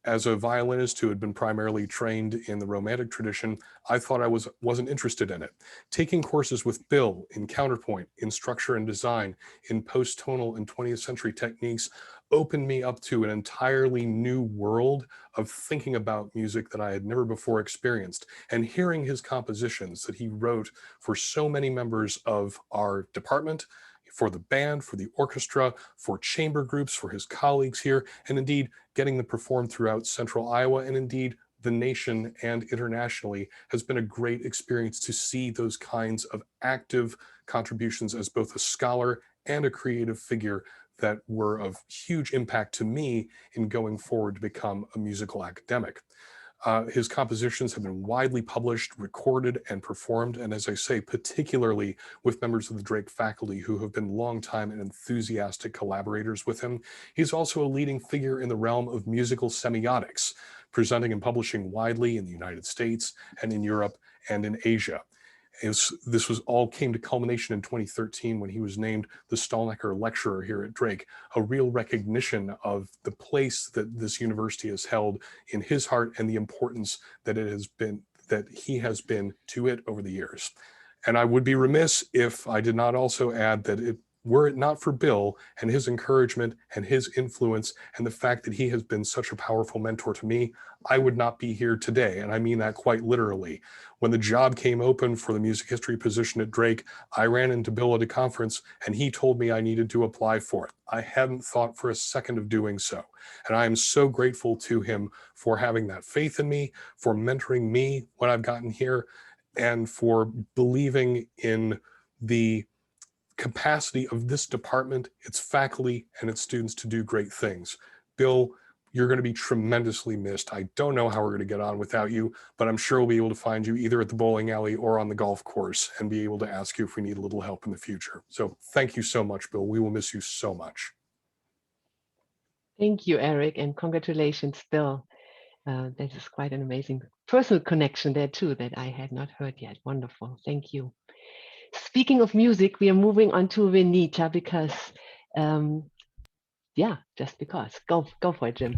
S8: as a violinist who had been primarily trained in the Romantic tradition, I thought I wasn't interested in it. Taking courses with Bill in counterpoint, in structure and design, in post-tonal and 20th century techniques opened me up to an entirely new world of thinking about music that I had never before experienced. And hearing his compositions that he wrote for so many members of our department, for the band, for the orchestra, for chamber groups, for his colleagues here, and indeed getting them performed throughout Central Iowa and indeed the nation and internationally has been a great experience to see those kinds of active contributions as both a scholar and a creative figure that were of huge impact to me in going forward to become a musical academic. His compositions have been widely published, recorded, and performed, and as I say, particularly with members of the Drake faculty who have been longtime and enthusiastic collaborators with him. He's also a leading figure in the realm of musical semiotics, presenting and publishing widely in the United States and in Europe and in Asia. This was all came to culmination in 2013 when he was named the Stalnaker Lecturer here at Drake, a real recognition of the place that this university has held in his heart and the importance that he has been to it over the years. And I would be remiss if I did not also add that were it not for Bill and his encouragement and his influence and the fact that he has been such a powerful mentor to me, I would not be here today. And I mean that quite literally. When the job came open for the music history position at Drake, I ran into Bill at a conference and he told me I needed to apply for it. I hadn't thought for a second of doing so. And I am so grateful to him for having that faith in me, for mentoring me when I've gotten here, and for believing in the capacity of this department, its faculty, and its students to do great things. Bill, you're going to be tremendously missed. I don't know how we're going to get on without you, but I'm sure we'll be able to find you either at the bowling alley or on the golf course and be able to ask you if we need a little help in the future. So thank you so much, Bill. We will miss you so much.
S3: Thank you, Eric, and congratulations, Bill. This is quite an amazing personal connection there too that I had not heard yet. Wonderful. Thank you. Speaking of music, we are moving on to Venita because, just because. Go for it, Jim.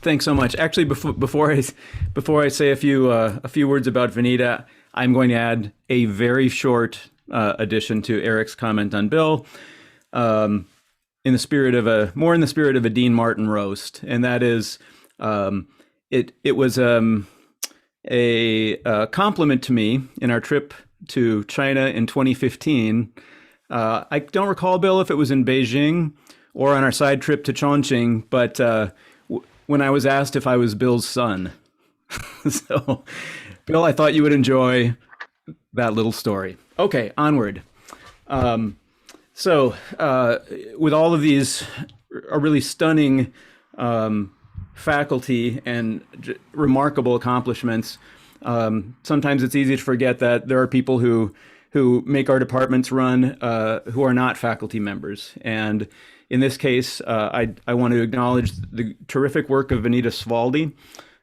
S9: Thanks so much. Actually, before I say a few words about Venita, I'm going to add a very short addition to Eric's comment on Bill, in the spirit of a Dean Martin roast, and that is, it was a compliment to me in our trip to China in 2015. I don't recall, Bill, if it was in Beijing or on our side trip to Chongqing, but when I was asked if I was Bill's son. So, Bill, I thought you would enjoy that little story. Okay, onward. So, with all of these really stunning faculty and remarkable accomplishments, sometimes it's easy to forget that there are people who make our departments run who are not faculty members. And in this case, I want to acknowledge the terrific work of Venita Svaldi,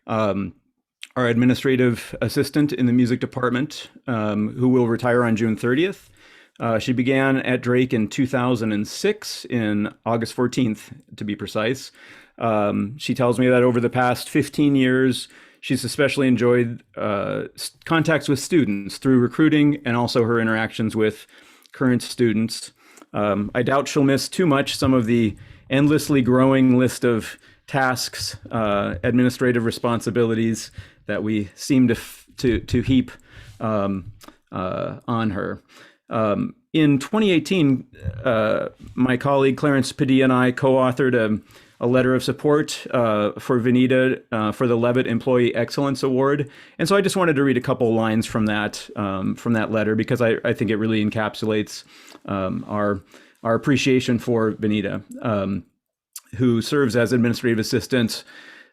S9: our administrative assistant in the music department, who will retire on June 30th. She began at Drake in 2006, in August 14th, to be precise. She tells me that over the past 15 years, she's especially enjoyed contacts with students through recruiting and also her interactions with current students. I doubt she'll miss too much some of the endlessly growing list of tasks, administrative responsibilities that we seem to heap on her. In 2018, my colleague Clarence Padilla and I co-authored a letter of support for Venita for the Levitt Employee Excellence Award. And so I just wanted to read a couple lines from that letter because I think it really encapsulates our appreciation for Venita, who serves as administrative assistant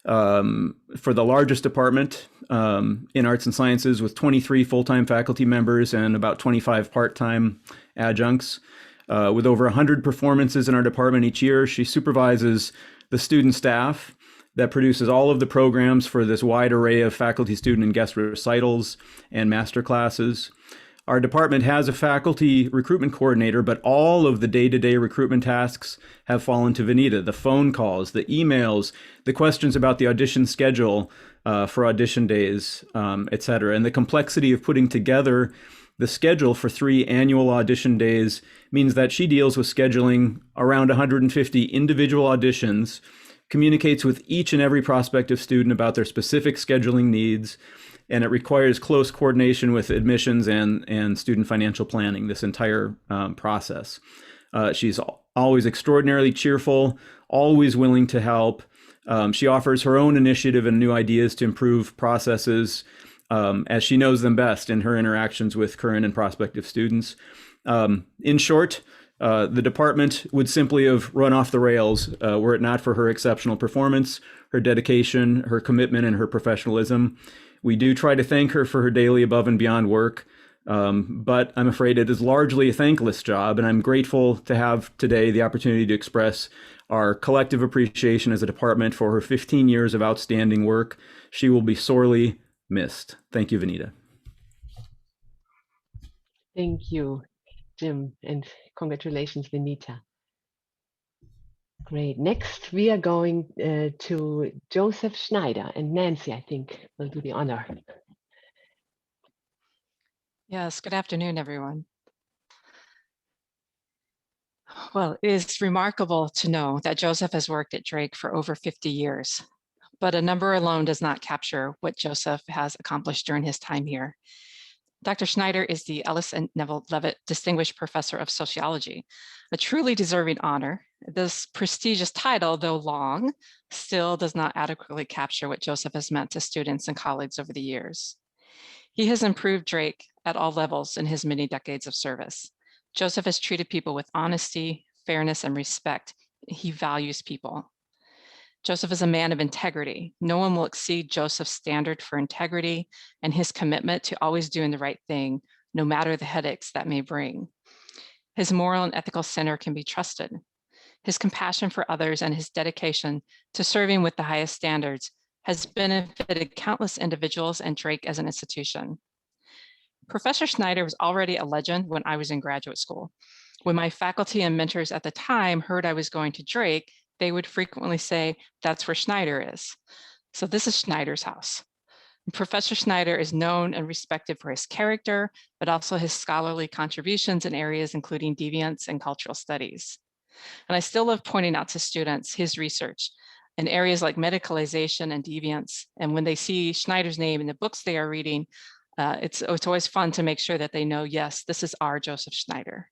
S9: for the largest department in arts and sciences with 23 full-time faculty members and about 25 part-time adjuncts. With over 100 performances in our department each year, she supervises the student staff that produces all of the programs for this wide array of faculty, student, and guest recitals and master classes. Our department has a faculty recruitment coordinator, but all of the day-to-day recruitment tasks have fallen to Vanita. The phone calls, the emails, the questions about the audition schedule for audition days, et cetera. And the complexity of putting together the schedule for 3 annual audition days means that she deals with scheduling around 150 individual auditions, communicates with each and every prospective student about their specific scheduling needs, and it requires close coordination with admissions and student financial planning, this entire process. She's always extraordinarily cheerful, always willing to help. She offers her own initiative and new ideas to improve processes as she knows them best in her interactions with current and prospective students. In short, the department would simply have run off the rails were it not for her exceptional performance, her dedication, her commitment, and her professionalism. We do try to thank her for her daily above and beyond work, but I'm afraid it is largely a thankless job, and I'm grateful to have today the opportunity to express our collective appreciation as a department for her 15 years of outstanding work. She will be sorely missed. Thank you, Vanita.
S3: Thank you, Jim, and congratulations, Vanita. Great. Next, we are going to Joseph Schneider, and Nancy, I think, will do the honor.
S10: Yes, good afternoon, everyone. Well, it is remarkable to know that Joseph has worked at Drake for over 50 years, but a number alone does not capture what Joseph has accomplished during his time here. Dr. Schneider is the Ellis and Neville Levitt Distinguished Professor of Sociology, a truly deserving honor. This prestigious title, though long, still does not adequately capture what Joseph has meant to students and colleagues over the years. He has improved Drake at all levels in his many decades of service. Joseph has treated people with honesty, fairness, and respect. He values people. Joseph is a man of integrity. No one will exceed Joseph's standard for integrity and his commitment to always doing the right thing, no matter the headaches that may bring. His moral and ethical center can be trusted. His compassion for others and his dedication to serving with the highest standards has benefited countless individuals and Drake as an institution. Professor Schneider was already a legend when I was in graduate school. When my faculty and mentors at the time heard I was going to Drake, they would frequently say, "That's where Schneider is." So this is Schneider's house. Professor Schneider is known and respected for his character, but also his scholarly contributions in areas including deviance and cultural studies. And I still love pointing out to students his research in areas like medicalization and deviance. And when they see Schneider's name in the books they are reading, it's always fun to make sure that they know, yes, this is our Joseph Schneider.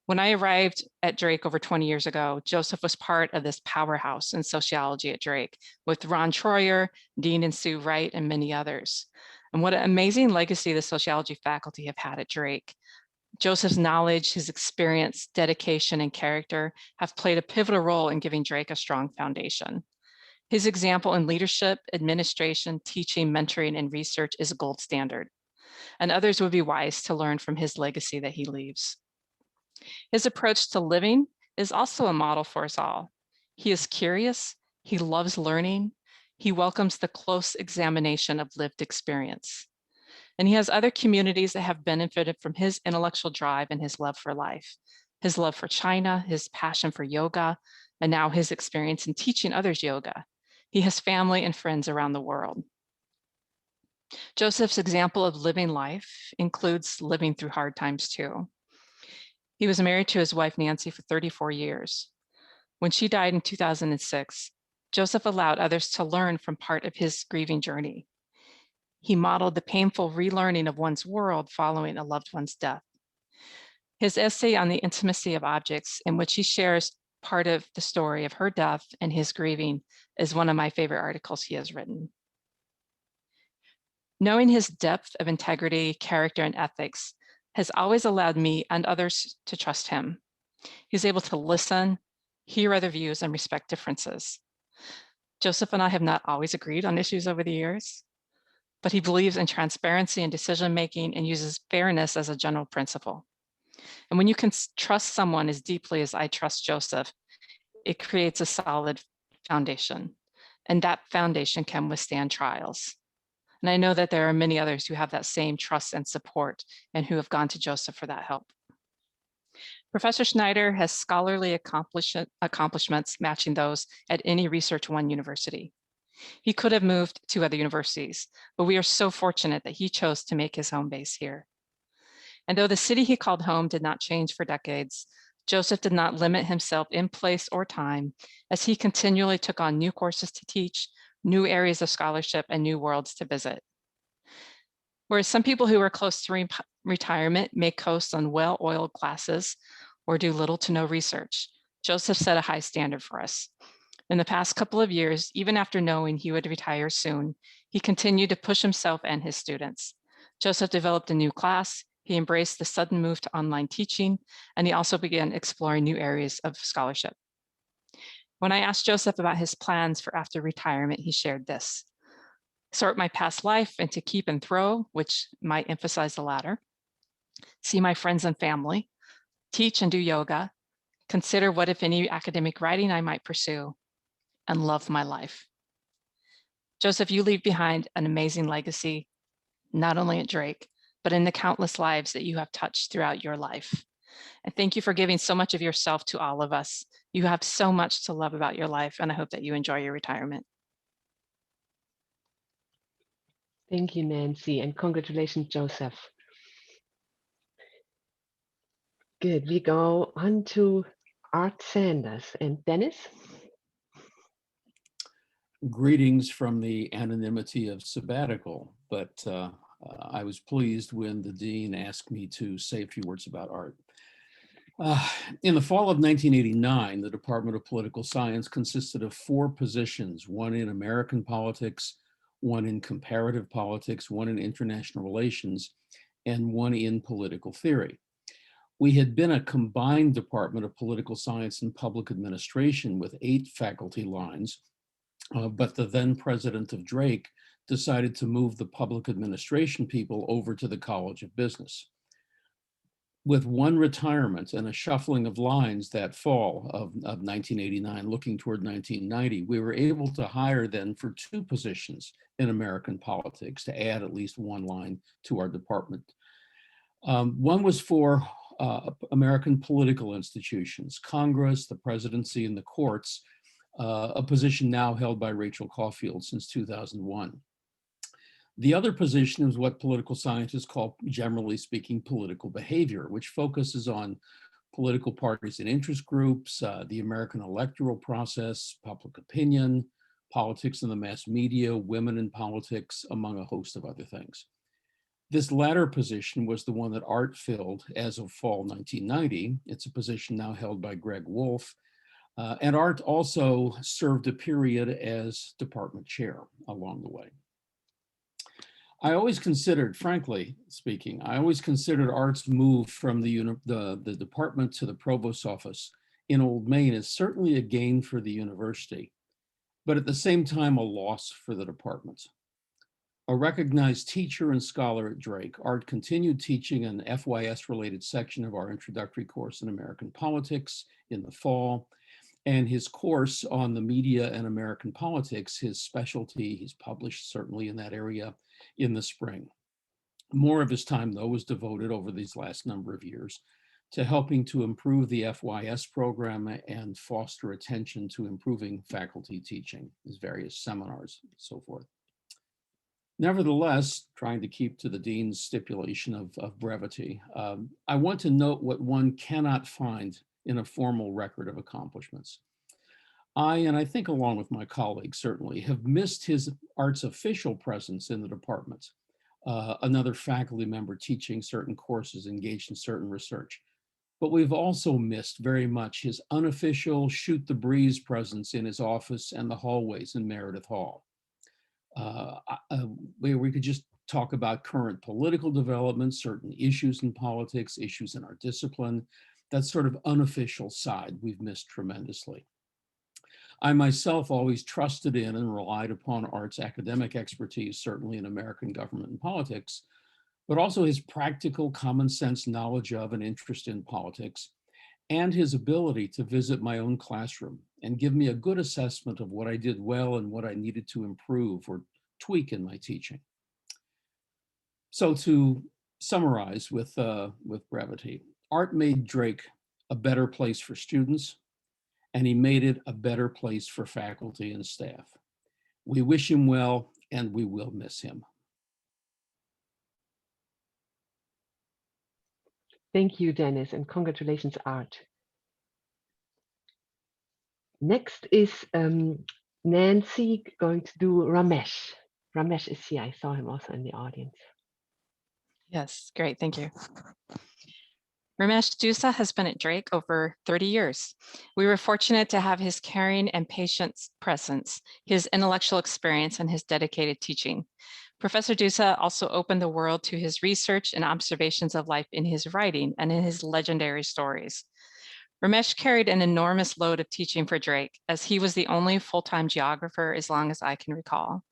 S10: When I arrived at Drake over 20 years ago, Joseph was part of this powerhouse in sociology at Drake with Ron Troyer, Dean and Sue Wright, and many others. And what an amazing legacy the sociology faculty have had at Drake. Joseph's knowledge, his experience, dedication, and character have played a pivotal role in giving Drake a strong foundation. His example in leadership, administration, teaching, mentoring, and research is a gold standard. And others would be wise to learn from his legacy that he leaves. His approach to living is also a model for us all. He is curious, he loves learning, he welcomes the close examination of lived experience. And he has other communities that have benefited from his intellectual drive and his love for life, his love for China, his passion for yoga, and now his experience in teaching others yoga. He has family and friends around the world. Joseph's example of living life includes living through hard times too. He was married to his wife, Nancy, for 34 years. When she died in 2006, Joseph allowed others to learn from part of his grieving journey. He modeled the painful relearning of one's world following a loved one's death. His essay on the intimacy of objects, in which he shares part of the story of her death and his grieving, is one of my favorite articles he has written. Knowing his depth of integrity, character, and ethics has always allowed me and others to trust him. He's able to listen, hear other views, and respect differences. Joseph and I have not always agreed on issues over the years, but he believes in transparency and decision-making and uses fairness as a general principle. And when you can trust someone as deeply as I trust Joseph, it creates a solid foundation. And that foundation can withstand trials. And I know that there are many others who have that same trust and support and who have gone to Joseph for that help. Professor Schneider has scholarly accomplishments matching those at any Research One university. He could have moved to other universities, but we are so fortunate that he chose to make his home base here. And though the city he called home did not change for decades, Joseph did not limit himself in place or time as he continually took on new courses to teach, new areas of scholarship, and new worlds to visit. Whereas some people who are close to retirement may coast on well-oiled classes or do little to no research, Joseph set a high standard for us. In the past couple of years, even after knowing he would retire soon, he continued to push himself and his students. Joseph developed a new class, he embraced the sudden move to online teaching, and he also began exploring new areas of scholarship. When I asked Joseph about his plans for after retirement, he shared this: sort my past life into keep and throw, which might emphasize the latter, see my friends and family, teach and do yoga, consider what, if any, academic writing I might pursue, and love my life. Joseph, you leave behind an amazing legacy, not only at Drake, but in the countless lives that you have touched throughout your life. And thank you for giving so much of yourself to all of us. You have so much to love about your life, and I hope that you enjoy your retirement.
S3: Thank you, Nancy, and congratulations, Joseph. Good, we go on to Art Sanders and Dennis.
S11: Greetings from the anonymity of sabbatical, but I was pleased when the dean asked me to say a few words about art. In the fall of 1989, the Department of Political Science consisted of 4 positions, one in American politics, one in comparative politics, one in international relations, and one in political theory. We had been a combined Department of Political Science and Public Administration with 8 faculty lines, but the then president of Drake decided to move the public administration people over to the College of Business. With one retirement and a shuffling of lines that fall of 1989, looking toward 1990, we were able to hire then for 2 positions in American politics to add at least 1 line to our department. One was for American political institutions, Congress, the presidency, and the courts, a position now held by Rachel Caulfield since 2001. The other position is what political scientists call, generally speaking, political behavior, which focuses on political parties and interest groups, the American electoral process, public opinion, politics in the mass media, women in politics, among a host of other things. This latter position was the one that Art filled as of fall 1990. It's a position now held by Greg Wolf. And Art also served a period as department chair along the way. I always considered, frankly speaking, I always considered Art's move from the department to the provost's office in Old Main as certainly a gain for the university, but at the same time, a loss for the department. A recognized teacher and scholar at Drake, Art continued teaching an FYS-related section of our introductory course in American politics in the fall, and his course on the media and American politics, his specialty, he's published certainly in that area, in the spring. More of his time, though, was devoted over these last number of years to helping to improve the FYS program and foster attention to improving faculty teaching, his various seminars and so forth. Nevertheless, trying to keep to the dean's stipulation of brevity, I want to note what one cannot find in a formal record of accomplishments. And I think along with my colleagues certainly, have missed Art's official presence in the department, another faculty member teaching certain courses, engaged in certain research. But we've also missed very much his unofficial shoot the breeze presence in his office and the hallways in Meredith Hall. We could just talk about current political developments, certain issues in politics, issues in our discipline. That sort of unofficial side we've missed tremendously. I myself always trusted in and relied upon Art's academic expertise, certainly in American government and politics, but also his practical common sense knowledge of and interest in politics, and his ability to visit my own classroom and give me a good assessment of what I did well and what I needed to improve or tweak in my teaching. So to summarize with brevity, Art made Drake a better place for students, and he made it a better place for faculty and staff. We wish him well, and we will miss him.
S3: Thank you, Dennis, and congratulations, Art. Next is Nancy going to do Ramesh. Ramesh is here. I saw him also in the audience.
S10: Yes, great, thank you. Ramesh Dusa has been at Drake over 30 years. We were fortunate to have his caring and patient presence, his intellectual experience, and his dedicated teaching. Professor Dusa also opened the world to his research and observations of life in his writing and in his legendary stories. Ramesh carried an enormous load of teaching for Drake, as he was the only full-time geographer as long as I can recall.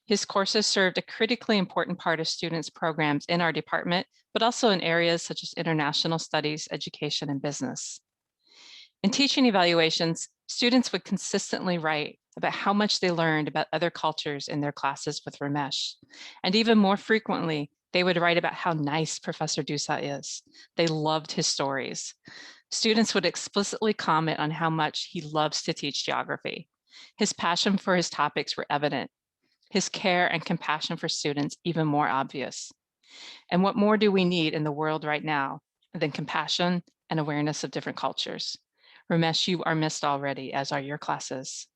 S10: His courses served a critically important part of students' programs in our department, but also in areas such as international studies, education, and business. In teaching evaluations, students would consistently write about how much they learned about other cultures in their classes with Ramesh. And even more frequently, they would write about how nice Professor Dusa is. They loved his stories. Students would explicitly comment on how much he loves to teach geography. His passion for his topics were evident. His care and compassion for students even more obvious. And what more do we need in the world right now than compassion and awareness of different cultures? Ramesh, you are missed already, as are your classes.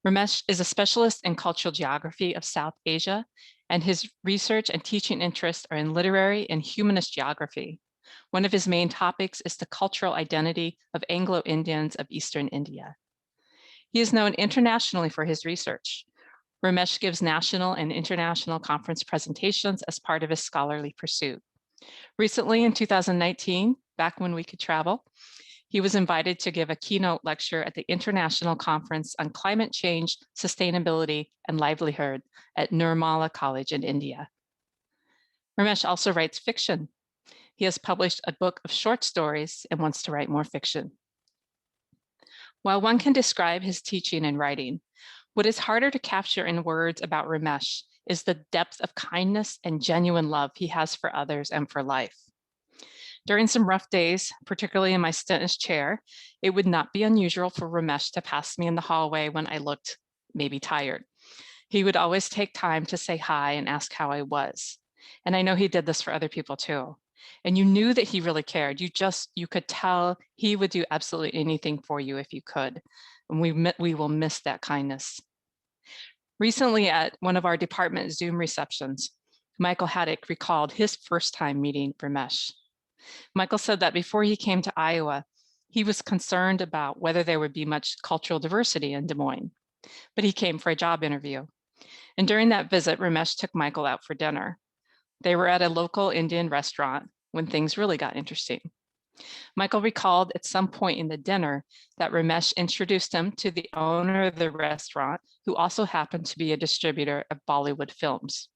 S10: Ramesh is a specialist in cultural geography of South Asia, and his research and teaching interests are in literary and humanist geography. One of his main topics is the cultural identity of Anglo-Indians of Eastern India. He is known internationally for his research. Ramesh gives national and international conference presentations as part of his scholarly pursuit. Recently, in 2019, back when we could travel, he was invited to give a keynote lecture at the International Conference on Climate Change, Sustainability, and Livelihood at Nirmala College in India. Ramesh also writes fiction. He has published a book of short stories and wants to write more fiction. While one can describe his teaching and writing, what is harder to capture in words about Ramesh is the depth of kindness and genuine love he has for others and for life. During some rough days, particularly in my stint as chair, it would not be unusual for Ramesh to pass me in the hallway when I looked maybe tired. He would always take time to say hi and ask how I was. And I know he did this for other people too. And you knew that he really cared. You could tell he would do absolutely anything for you if you could. And we will miss that kindness. Recently at one of our department Zoom receptions, Michael Haddock recalled his first time meeting Ramesh. Michael said that before he came to Iowa, he was concerned about whether there would be much cultural diversity in Des Moines, but he came for a job interview. And during that visit, Ramesh took Michael out for dinner. They were at a local Indian restaurant when things really got interesting. Michael recalled at some point in the dinner that Ramesh introduced him to the owner of the restaurant, who also happened to be a distributor of Bollywood films.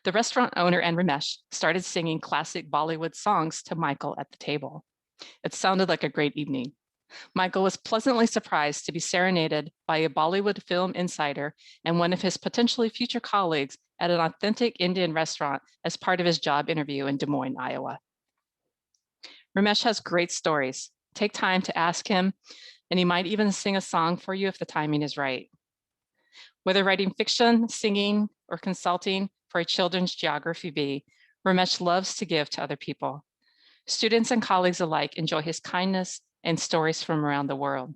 S10: The restaurant owner and Ramesh started singing classic Bollywood songs to Michael at the table. It sounded like a great evening. Michael was pleasantly surprised to be serenaded by a Bollywood film insider and one of his potentially future colleagues at an authentic Indian restaurant as part of his job interview in Des Moines, Iowa. Ramesh has great stories. Take time to ask him, and he might even sing a song for you if the timing is right. Whether writing fiction, singing, or consulting for a children's geography bee, Ramesh loves to give to other people. Students and colleagues alike enjoy his kindness and stories from around the world.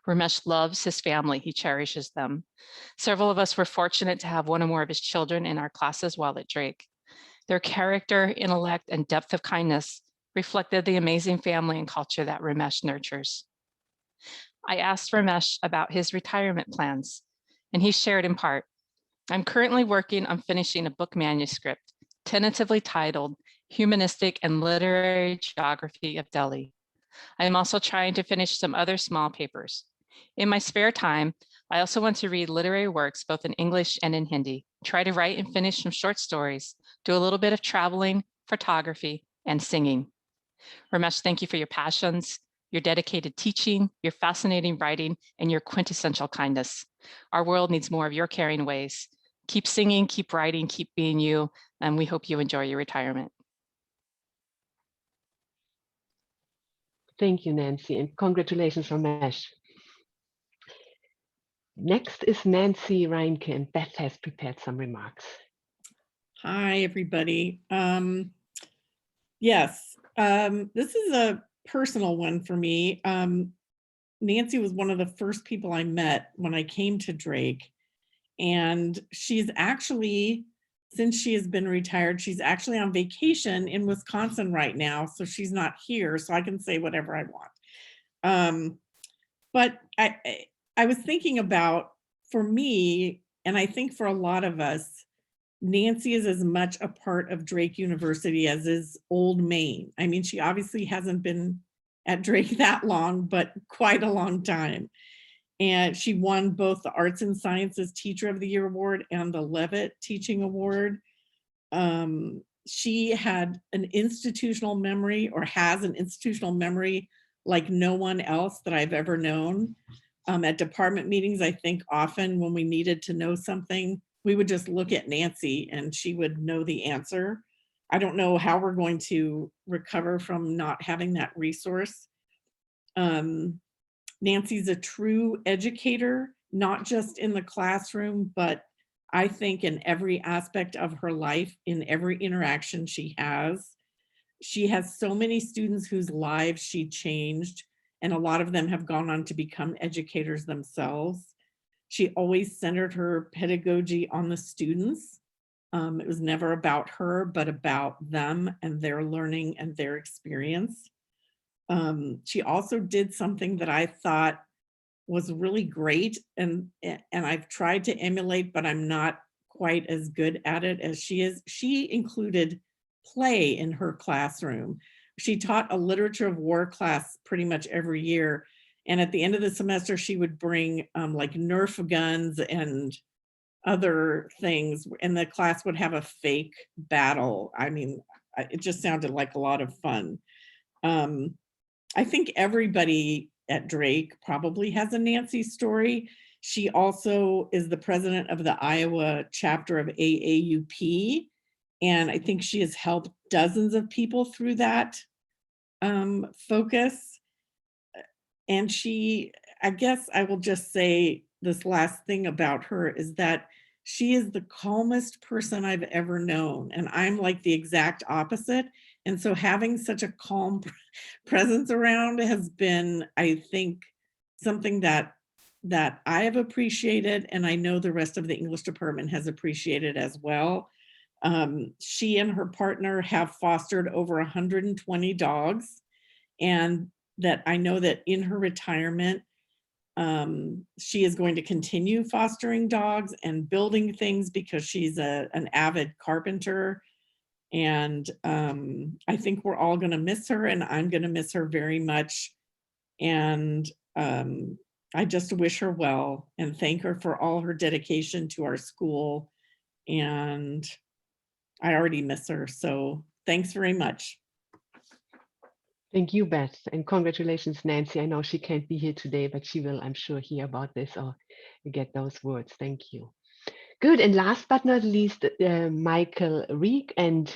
S10: Ramesh loves his family. He cherishes them. Several of us were fortunate to have one or more of his children in our classes while at Drake. Their character, intellect, and depth of kindness reflected the amazing family and culture that Ramesh nurtures. I asked Ramesh about his retirement plans, and he shared in part, "I'm currently working on finishing a book manuscript, tentatively titled Humanistic and Literary Geography of Delhi. I am also trying to finish some other small papers. In my spare time, I also want to read literary works both in English and in Hindi, try to write and finish some short stories, do a little bit of traveling, photography, and singing." Ramesh, thank you for your passions, your dedicated teaching, your fascinating writing, and your quintessential kindness. Our world needs more of your caring ways. keep singing, keep writing, keep being you, and we hope you enjoy your retirement.
S3: Thank you, Nancy, and congratulations, Ramesh. Next is Nancy Reinke, and Beth has prepared some remarks.
S12: Hi, everybody. Yes, this is a personal one for me. Nancy was one of the first people I met when I came to Drake. And she's actually, since she has been retired, she's actually on vacation in Wisconsin right now. So she's not here, so I can say whatever I want. But I was thinking about, for me, and I think for a lot of us, Nancy is as much a part of Drake University as is Old Main. I mean, she obviously hasn't been at Drake that long, but quite a long time. And she won both the Arts and Sciences Teacher of the Year Award and the Levitt Teaching Award. She had an institutional memory, or has an institutional memory like no one else that I've ever known. At department meetings, I think often when we needed to know something, we would just look at Nancy and she would know the answer. I don't know how we're going to recover from not having that resource. Nancy's a true educator, not just in the classroom, but I think in every aspect of her life, in every interaction she has. She has so many students whose lives she changed, and a lot of them have gone on to become educators themselves. She always centered her pedagogy on the students. It was never about her, but about them and their learning and their experience. She also did something that I thought was really great, and I've tried to emulate, but I'm not quite as good at it as she is. She included play in her classroom. She taught a literature of war class pretty much every year. And at the end of the semester, she would bring like Nerf guns and other things, and the class would have a fake battle. I mean, it just sounded like a lot of fun. I think everybody at Drake probably has a Nancy story. She also is the president of the Iowa chapter of AAUP. And I think she has helped dozens of people through that focus. And she, I guess I will just say this last thing about her is that she is the calmest person I've ever known. And I'm like the exact opposite. And so having such a calm presence around has been, I think, something that I have appreciated, and I know the rest of the English department has appreciated as well. She and her partner have fostered over 120 dogs, and that I know that in her retirement, she is going to continue fostering dogs and building things because she's an avid carpenter. And I think we're all going to miss her, and I'm going to miss her very much. And I just wish her well and thank her for all her dedication to our school. And I already miss her. So thanks very much.
S3: Thank you, Beth, and congratulations, Nancy. I know she can't be here today, but she will, I'm sure, hear about this or get those words. Thank you. Good, and last but not least, Michael Rieck, and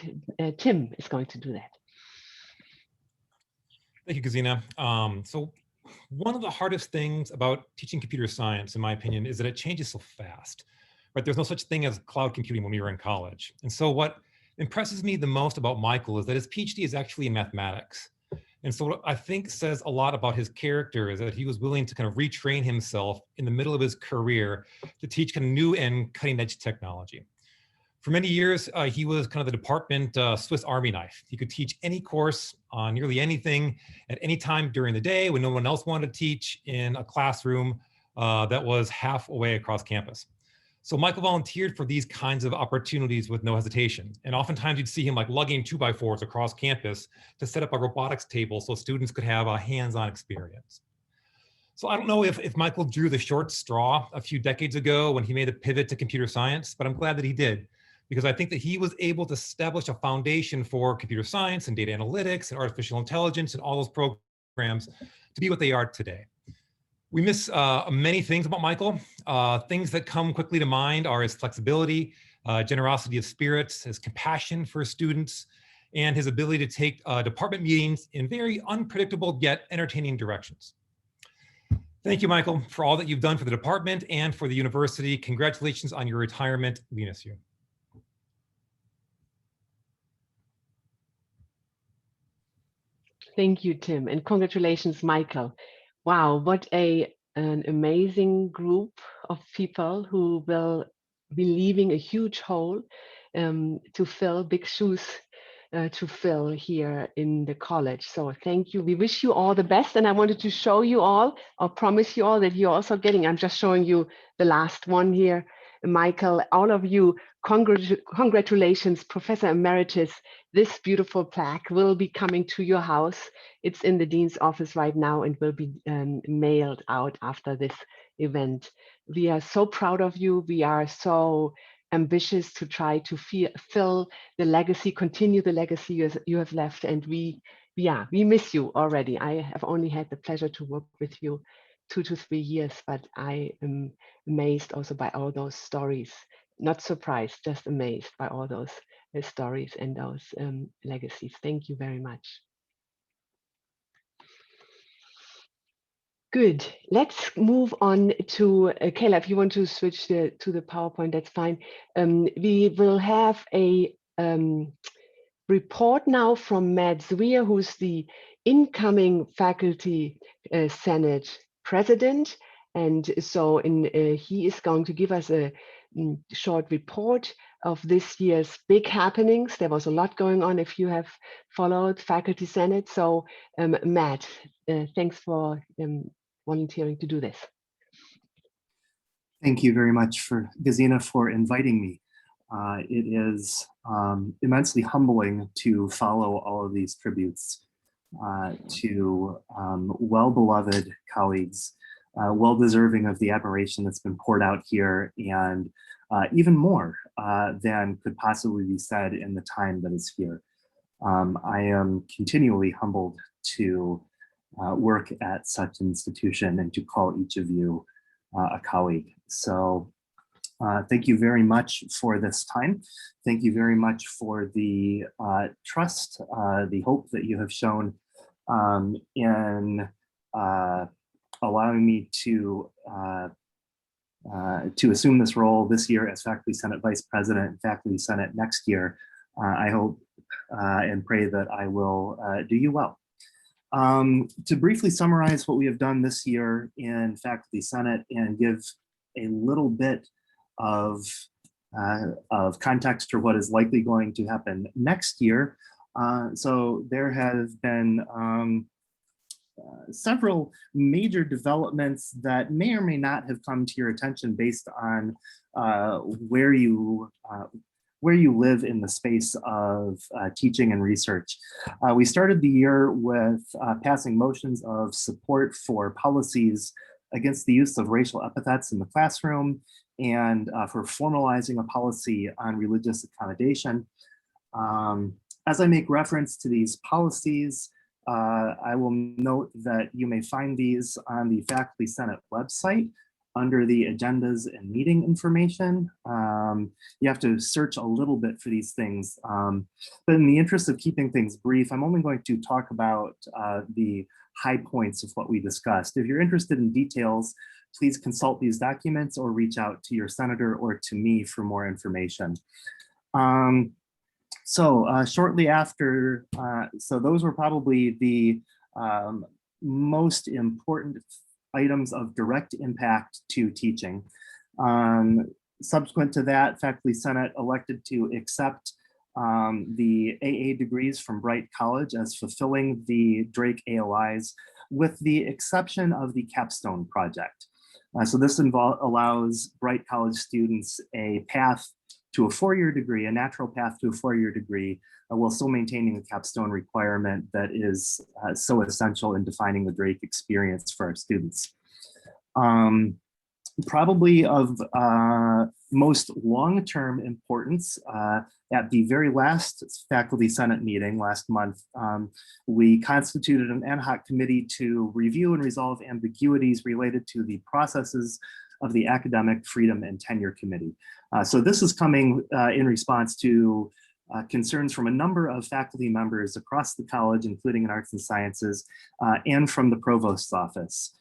S3: Tim is going to do that.
S6: Thank you, Gesine. So one of the hardest things about teaching computer science, in my opinion, is that it changes so fast. Right? There's no such thing as cloud computing when we were in college. And so what impresses me the most about Michael is that his PhD is actually in mathematics. And so what I think says a lot about his character is that he was willing to kind of retrain himself in the middle of his career to teach kind of new and cutting edge technology. For many years, he was kind of the department Swiss Army knife. He could teach any course on nearly anything at any time during the day when no one else wanted to teach in a classroom that was half away across campus. So Michael volunteered for these kinds of opportunities with no hesitation. And oftentimes you'd see him like lugging 2x4s across campus to set up a robotics table so students could have a hands-on experience. So I don't know if Michael drew the short straw a few decades ago when he made the pivot to computer science, but I'm glad that he did, because I think that he was able to establish a foundation for computer science and data analytics and artificial intelligence and all those programs to be what they are today. We miss many things about Michael. Things that come quickly to mind are his flexibility, generosity of spirits, his compassion for students, and his ability to take department meetings in very unpredictable yet entertaining directions. Thank you, Michael, for all that you've done for the department and for the university. Congratulations on your retirement. We miss you.
S3: Thank you, Tim, and congratulations, Michael. Wow, what an amazing group of people who will be leaving a huge hole to fill, big shoes to fill here in the college. So thank you. We wish you all the best. And I wanted to show you all, or promise you all that you're also getting, I'm just showing you the last one here. Michael, all of you, congratulations, Professor Emeritus. This beautiful plaque will be coming to your house. It's in the Dean's office right now and will be mailed out after this event. We are so proud of you. We are so ambitious to try to fill the legacy, continue the legacy you have left. And we miss you already. I have only had the pleasure to work with you 2 to 3 years, but I am amazed also by all those stories. Not surprised, just amazed by all those stories and those legacies. Thank you very much. Good. Let's move on to Kayla. If you want to switch to the PowerPoint, that's fine. We will have a report now from Matt Zwier, who's the incoming Faculty Senate President. And so he is going to give us a short report of this year's big happenings. There was a lot going on if you have followed Faculty Senate. So Matt, thanks for volunteering to do this.
S13: Thank you very much, Gesine, for inviting me. It is immensely humbling to follow all of these tributes to well-beloved colleagues, well-deserving of the admiration that's been poured out here, and even more than could possibly be said in the time that is here. I am continually humbled to work at such an institution and to call each of you a colleague. So thank you very much for this time. Thank you very much for the trust, the hope that you have shown in allowing me to assume this role this year as Faculty Senate Vice President and Faculty Senate next year. I hope and pray that I will do you well. To briefly summarize what we have done this year in Faculty Senate and give a little bit of context for what is likely going to happen next year. So there have been several major developments that may or may not have come to your attention based on where you live in the space of teaching and research. We started the year with passing motions of support for policies against the use of racial epithets in the classroom and for formalizing a policy on religious accommodation. As I make reference to these policies, I will note that you may find these on the Faculty Senate website under the agendas and meeting information. You have to search a little bit for these things. But in the interest of keeping things brief, I'm only going to talk about the high points of what we discussed. If you're interested in details, please consult these documents or reach out to your senator or to me for more information. Shortly after, so those were probably the most important items of direct impact to teaching. Subsequent to that, Faculty Senate elected to accept the AA degrees from Bright College as fulfilling the Drake AOIs, with the exception of the capstone project. So this allows Bright College students a path to a 4-year degree, a natural path to a 4-year degree, while still maintaining the capstone requirement that is so essential in defining the Drake experience for our students. Probably of most long-term importance, at the very last Faculty Senate meeting last month, we constituted an ad hoc committee to review and resolve ambiguities related to the processes of the Academic Freedom and Tenure Committee. So this is coming in response to concerns from a number of faculty members across the college, including in arts and sciences, and from the provost's office.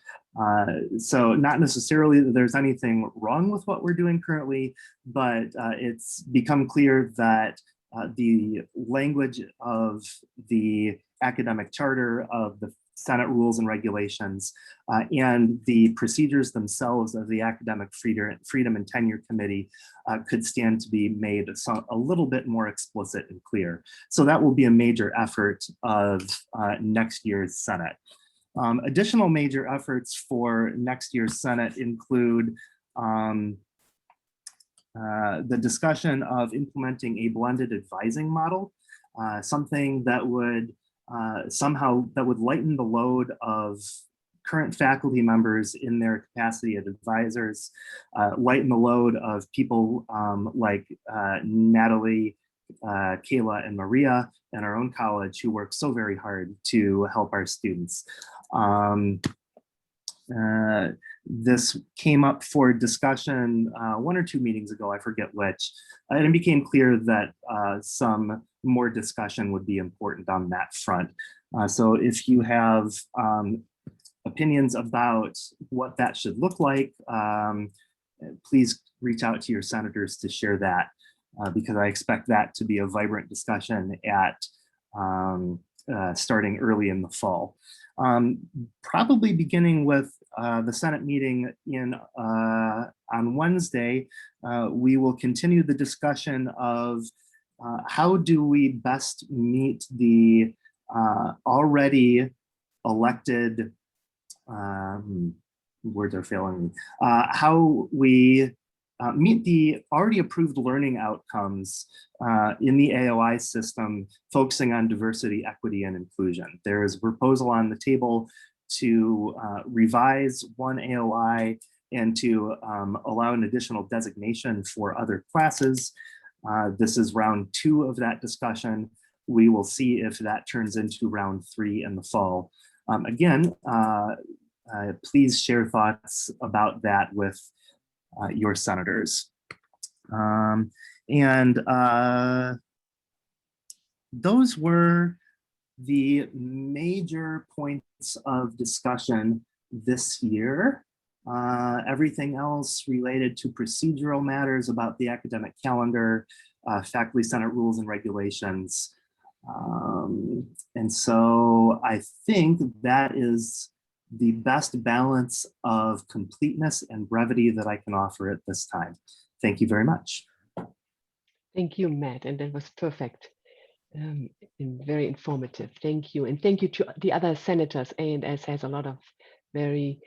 S13: So not necessarily that there's anything wrong with what we're doing currently, but it's become clear that the language of the academic charter, of the Senate rules and regulations, and the procedures themselves of the Academic Freedom and Tenure Committee could stand to be made a little bit more explicit and clear. So that will be a major effort of next year's Senate. Additional major efforts for next year's Senate include the discussion of implementing a blended advising model, something that would lighten the load of current faculty members in their capacity as advisors, lighten the load of people like Natalie, Kayla, and Maria in our own college who work so very hard to help our students. This came up for discussion 1 or 2 meetings ago, I forget which, and it became clear that some more discussion would be important on that front. So if you have opinions about what that should look like, please reach out to your senators to share that, because I expect that to be a vibrant discussion at starting early in the fall. Probably beginning with the Senate meeting on Wednesday, we will continue the discussion of how do we best meet the already elected, words are failing me, how we meet the already approved learning outcomes in the AOI system, focusing on diversity, equity, and inclusion. There is a proposal on the table to revise one AOI and to allow an additional designation for other classes. This is round 2 of that discussion. We will see if that turns into round 3 in the fall. Again, please share thoughts about that with your senators. Those were the major points of discussion this year. Everything else related to procedural matters about the academic calendar, Faculty Senate rules and regulations. And so I think that is the best balance of completeness and brevity that I can offer at this time. Thank you very much.
S3: Thank you, Matt, and that was perfect and very informative. Thank you, and thank you to the other senators. A&S has a lot of very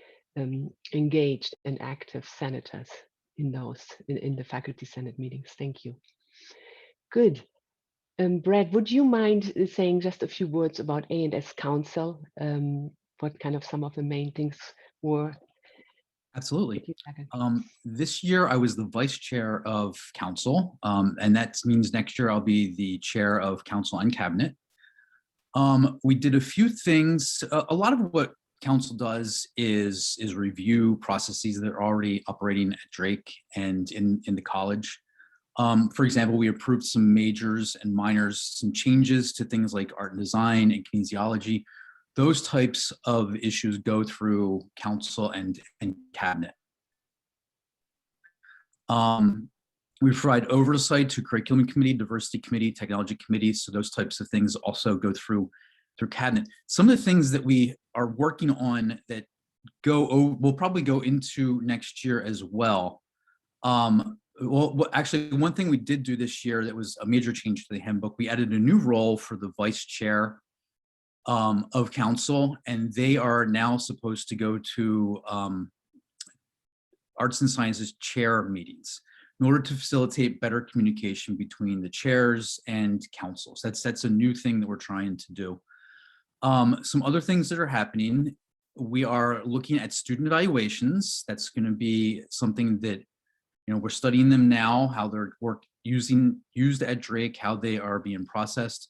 S3: engaged and active senators in the Faculty Senate meetings. Thank you. Good. Brad, would you mind saying just a few words about A&S Council? What kind of some of the main things were?
S14: Absolutely. This year I was the vice chair of council, and that means next year I'll be the chair of council and cabinet. We did a few things. A lot of what council does is review processes that are already operating at Drake and in the college. For example, we approved some majors and minors, some changes to things like art and design and kinesiology. Those types of issues go through council and cabinet. We provide oversight to curriculum committee, diversity committee, technology committee. So those types of things also go through cabinet. Some of the things that we are working on that will probably go into next year as well. Well, actually, one thing we did do this year that was a major change to the handbook, we added a new role for the vice chair of council, and they are now supposed to go to arts and sciences chair meetings in order to facilitate better communication between the chairs and councils. That's a new thing that we're trying to do. Some other things that are happening, we are looking at student evaluations. That's going to be something that We're studying them now, how they're used at Drake, how they are being processed.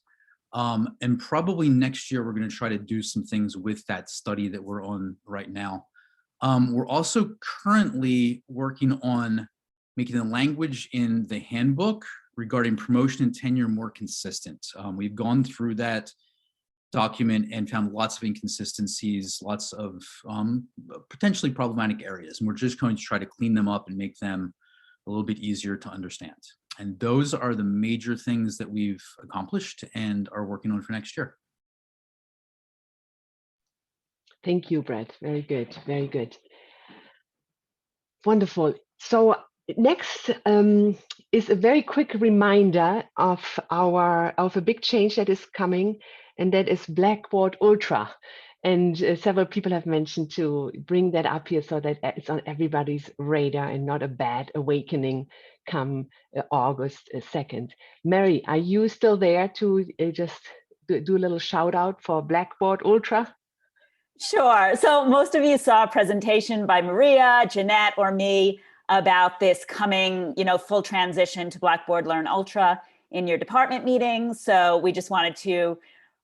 S14: And probably next year, we're going to try to do some things with that study that we're on right now. We're also currently working on making the language in the handbook regarding promotion and tenure more consistent. We've gone through that document and found lots of inconsistencies, lots of potentially problematic areas. And we're just going to try to clean them up and make them a little bit easier to understand. And those are the major things that we've accomplished and are working on for next year.
S3: Thank you, Brett. Very good. Very good. Wonderful. So next is a very quick reminder of a big change that is coming, and that is Blackboard Ultra. And several people have mentioned to bring that up here so that it's on everybody's radar and not a bad awakening come August 2nd. Mary, are you still there to just do a little shout out for Blackboard Ultra?
S15: Sure. So most of you saw a presentation by Maria, Jeanette, or me about this coming, full transition to Blackboard Learn Ultra in your department meetings. So we just wanted to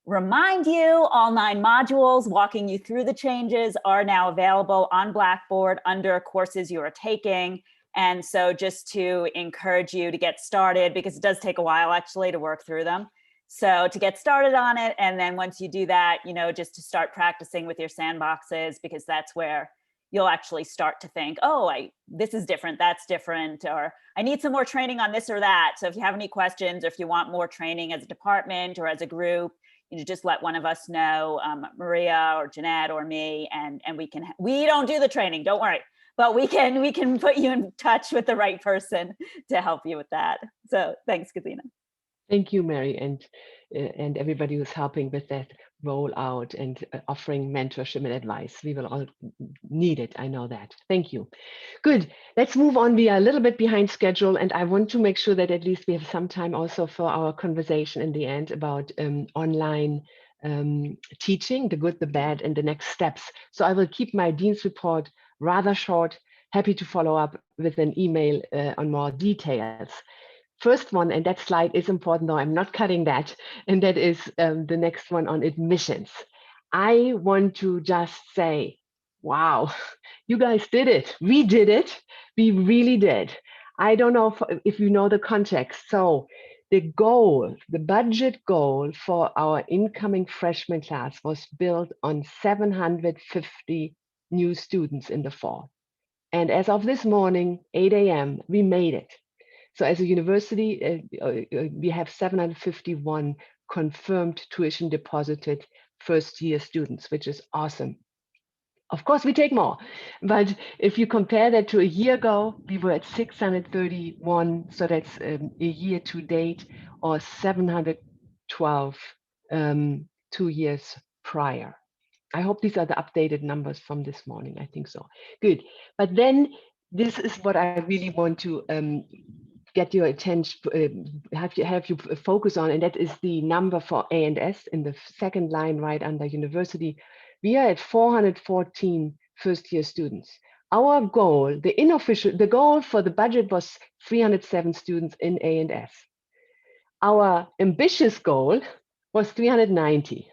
S15: remind you all 9 modules walking you through the changes are now available on Blackboard under courses you are taking. And so just to encourage you to get started, because it does take a while actually to work through them. So to get started on it, and then once you do that, just to start practicing with your sandboxes, because that's where you'll actually start to think, oh, this is different, that's different, or I need some more training on this or that. So if you have any questions, or if you want more training as a department or as a group, just let one of us know, Maria or Jeanette or me, and we don't do the training, don't worry, but we can put you in touch with the right person to help you with that. So thanks, Gesine.
S3: Thank you, Mary, and everybody who's helping with that rollout and offering mentorship and advice. We will all need it. I know that. Thank you. Good. Let's move on. We are a little bit behind schedule, and I want to make sure that at least we have some time also for our conversation in the end about online teaching, the good, the bad, and the next steps. So I will keep my Dean's report rather short. Happy to follow up with an email on more details. First one, and that slide is important, though I'm not cutting that, and that is the next one on admissions. I want to just say, wow, you guys did it. We did it. We really did. I don't know if you know the context. So the goal, the budget goal for our incoming freshman class was built on 750 new students in the fall. And as of this morning, 8 a.m., we made it. So as a university, we have 751 confirmed tuition deposited first-year students, which is awesome. Of course, we take more, but if you compare that to a year ago, we were at 631, so that's a year to date, or 712 2 years prior. I hope these are the updated numbers from this morning. I think so. Good. But then this is what I really want to get your attention, have you focus on, and that is the number for A&S in the second line right under university. We are at 414 first-year students. Our goal, the goal for the budget was 307 students in A&S. Our ambitious goal was 390.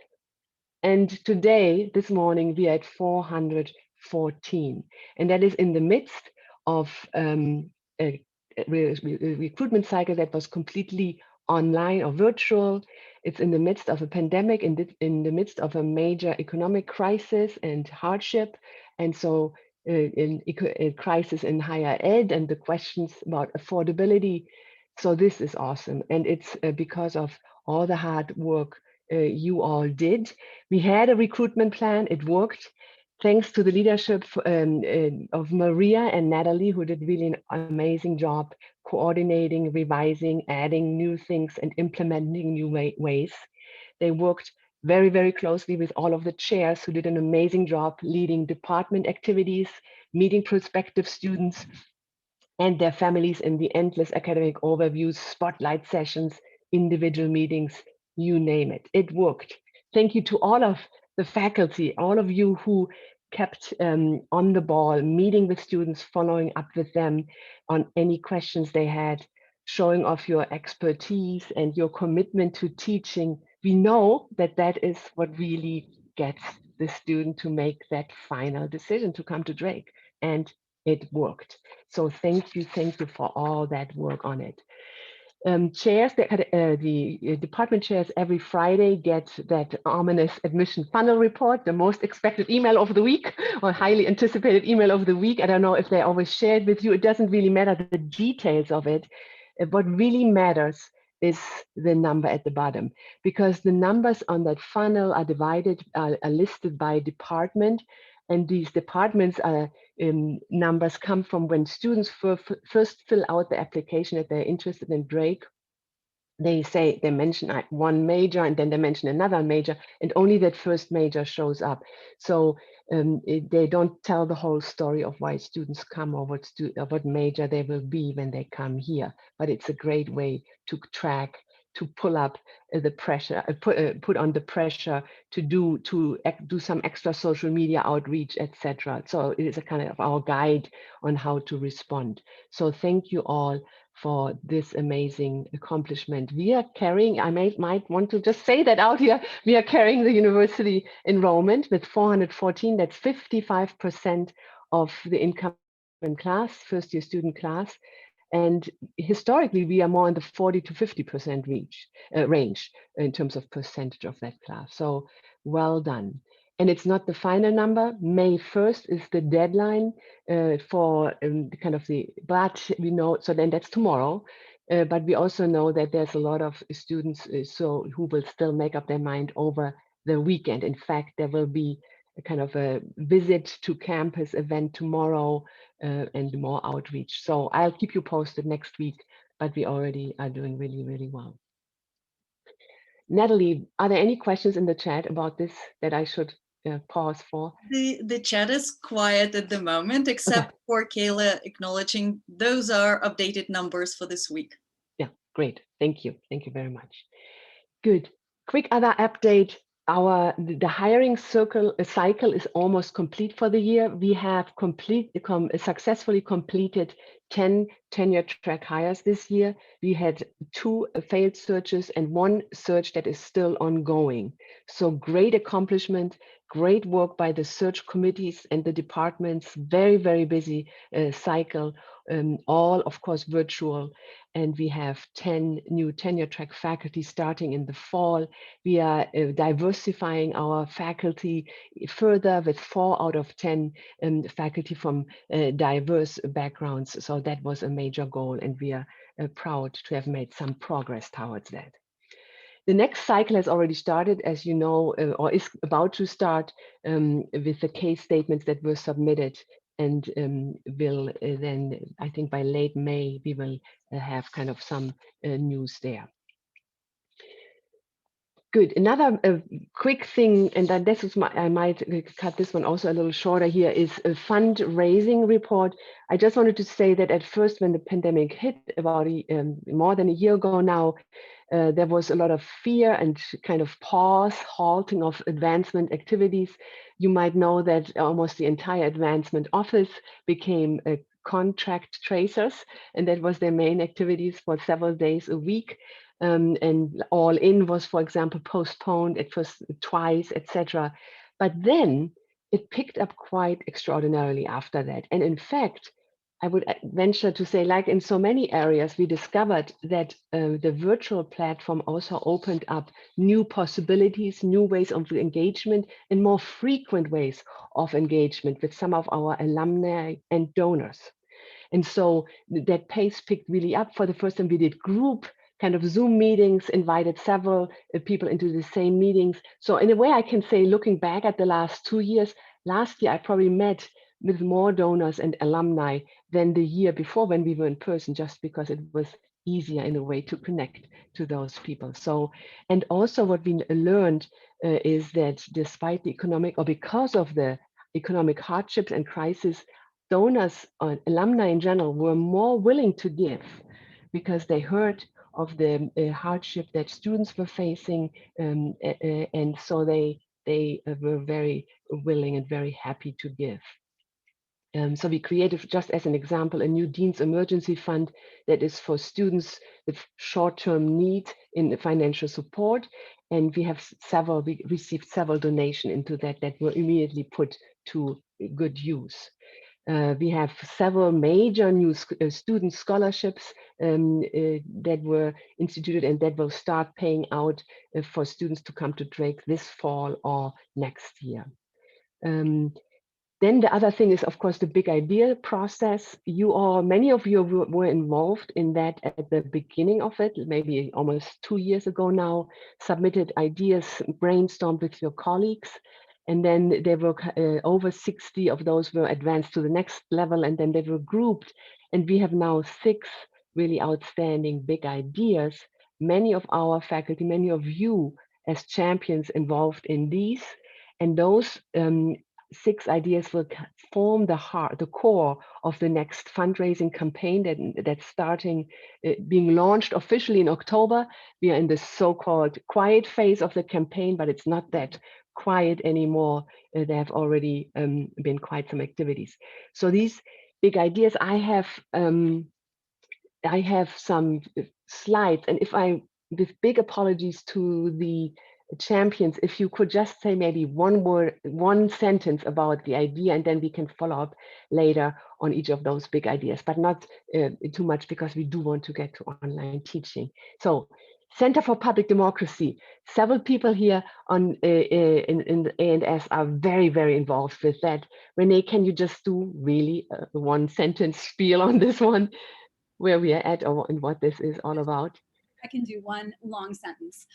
S3: And today, this morning, we are at 414. And that is in the midst of a recruitment cycle that was completely online or virtual. It's in the midst of a pandemic, in the midst of a major economic crisis and hardship. And so in a crisis in higher ed and the questions about affordability. So this is awesome. And it's because of all the hard work you all did. We had a recruitment plan, it worked. Thanks to the leadership of Maria and Natalie, who did really an amazing job coordinating, revising, adding new things, and implementing new ways. They worked very, very closely with all of the chairs who did an amazing job leading department activities, meeting prospective students and their families in the endless academic overviews, spotlight sessions, individual meetings, you name it. It worked. Thank you to all of the faculty, all of you who kept on the ball, meeting with students, following up with them on any questions they had, showing off your expertise and your commitment to teaching. We know that that is what really gets the student to make that final decision to come to Drake, and it worked. So thank you for all that work on it. Chairs, the department chairs every Friday get that ominous admission funnel report, the most expected email of the week or highly anticipated email of the week. I don't know if they always share it with you. It doesn't really matter the details of it. What really matters is the number at the bottom, because the numbers on that funnel are divided, are listed by department, and these departments are numbers come from when students first fill out the application that they're interested in Drake. They mention one major and then they mention another major, and only that first major shows up. So they don't tell the whole story of why students come or what major they will be when they come here. But it's a great way to track, to pull up the pressure, put on the pressure to do some extra social media outreach, etc. So it is a kind of our guide on how to respond. So thank you all for this amazing accomplishment. We are carrying, I might want to just say that out here, we are carrying the university enrollment with 414, that's 55% of the incoming class, first year student class. And historically, we are more in the 40 to 50% range in terms of percentage of that class. So well done. And it's not the final number. May 1st is the deadline for but we know, so then that's tomorrow. But we also know that there's a lot of students who will still make up their mind over the weekend. In fact, there will be a kind of a visit to campus event tomorrow and more outreach. So I'll keep you posted next week, but we already are doing really, really well. Natalie, are there any questions in the chat about this that I should pause for?
S16: The chat is quiet at the moment, except for Kayla acknowledging those are updated numbers for this week.
S3: Yeah, great. Thank you. Thank you very much. Good. Quick other update. The hiring cycle is almost complete for the year. We have successfully completed 10 tenure track hires this year. We had 2 failed searches and 1 search that is still ongoing. So great accomplishment, great work by the search committees and the departments. Very, very busy cycle, all of course virtual. And we have 10 new tenure track faculty starting in the fall. We are diversifying our faculty further with 4 out of 10 faculty from diverse backgrounds. So that was a major goal, and we are proud to have made some progress towards that. The next cycle has already started, as you know, or is about to start with the case statements that were submitted, and will then, I think by late May, we will have kind of some news there. Good. Another quick thing, and then this is I might cut this one also a little shorter here, is a fundraising report. I just wanted to say that at first, when the pandemic hit about more than a year ago now, there was a lot of fear and kind of halting of advancement activities. You might know that almost the entire advancement office became contract tracers, and that was their main activities for several days a week. And all in was, for example, postponed at first twice, etc. But then it picked up quite extraordinarily after that. And in fact, I would venture to say, like in so many areas, we discovered that the virtual platform also opened up new possibilities, new ways of engagement, and more frequent ways of engagement with some of our alumni and donors. And so that pace picked really up. For the first time, we did group kind of Zoom meetings, invited several people into the same meetings. So in a way, I can say, looking back at the last 2 years, last year I probably met with more donors and alumni than the year before when we were in person, just because it was easier in a way to connect to those people. So, and also what we learned is that despite the economic, or because of the economic hardships and crisis, donors or alumni in general were more willing to give because they heard of the hardship that students were facing, and so they they were very willing and very happy to give. So we created, just as an example, a new Dean's Emergency Fund that is for students with short-term need in financial support. And we received several donations into that were immediately put to good use. We have several major new student scholarships that were instituted and that will start paying out for students to come to Drake this fall or next year. Then the other thing is, of course, the big idea process. Many of you were involved in that at the beginning of it, maybe almost 2 years ago now, submitted ideas, brainstormed with your colleagues. And then there were over 60 of those were advanced to the next level, and then they were grouped. And we have now 6 really outstanding big ideas. Many of our faculty, many of you as champions involved in these. And those 6 ideas will form the core of the next fundraising campaign that's starting, being launched officially in October. We are in the so-called quiet phase of the campaign, but it's not that quiet anymore. There have already been quite some activities. So these big ideas, I have some slides, and with big apologies to the champions, if you could just say maybe one sentence about the idea, and then we can follow up later on each of those big ideas, but not too much, because we do want to get to online teaching. So Center for Public Democracy, several people here in the A&S are very, very involved with that. Renee, can you just do really a 1-sentence spiel on this one, where we are at and what this is all about?
S17: I can do one long sentence.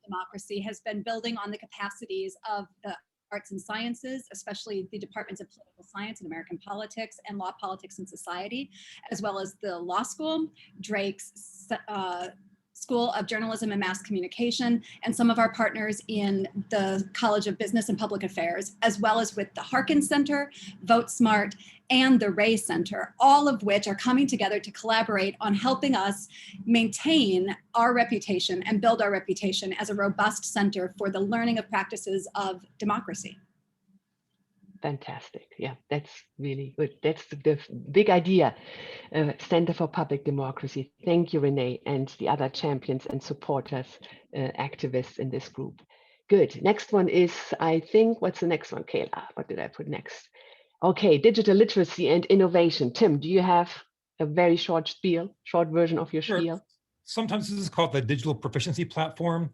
S17: Democracy has been building on the capacities of the arts and sciences, especially the departments of political science and American politics and law, politics, and society, as well as the law school, Drake's School of Journalism and Mass Communication, and some of our partners in the College of Business and Public Affairs, as well as with the Harkins Center, Vote Smart, and the Ray Center, all of which are coming together to collaborate on helping us maintain our reputation and build our reputation as a robust center for the learning of practices of democracy.
S3: Fantastic. Yeah, that's really good. That's the big idea. Center for Public Democracy. Thank you, Renee, and the other champions and supporters, activists in this group. Good. Next one is, I think, what's the next one, Kayla? What did I put next? Okay, digital literacy and innovation. Tim, do you have a very short version of your spiel?
S6: Sometimes this is called the Digital Proficiency Platform.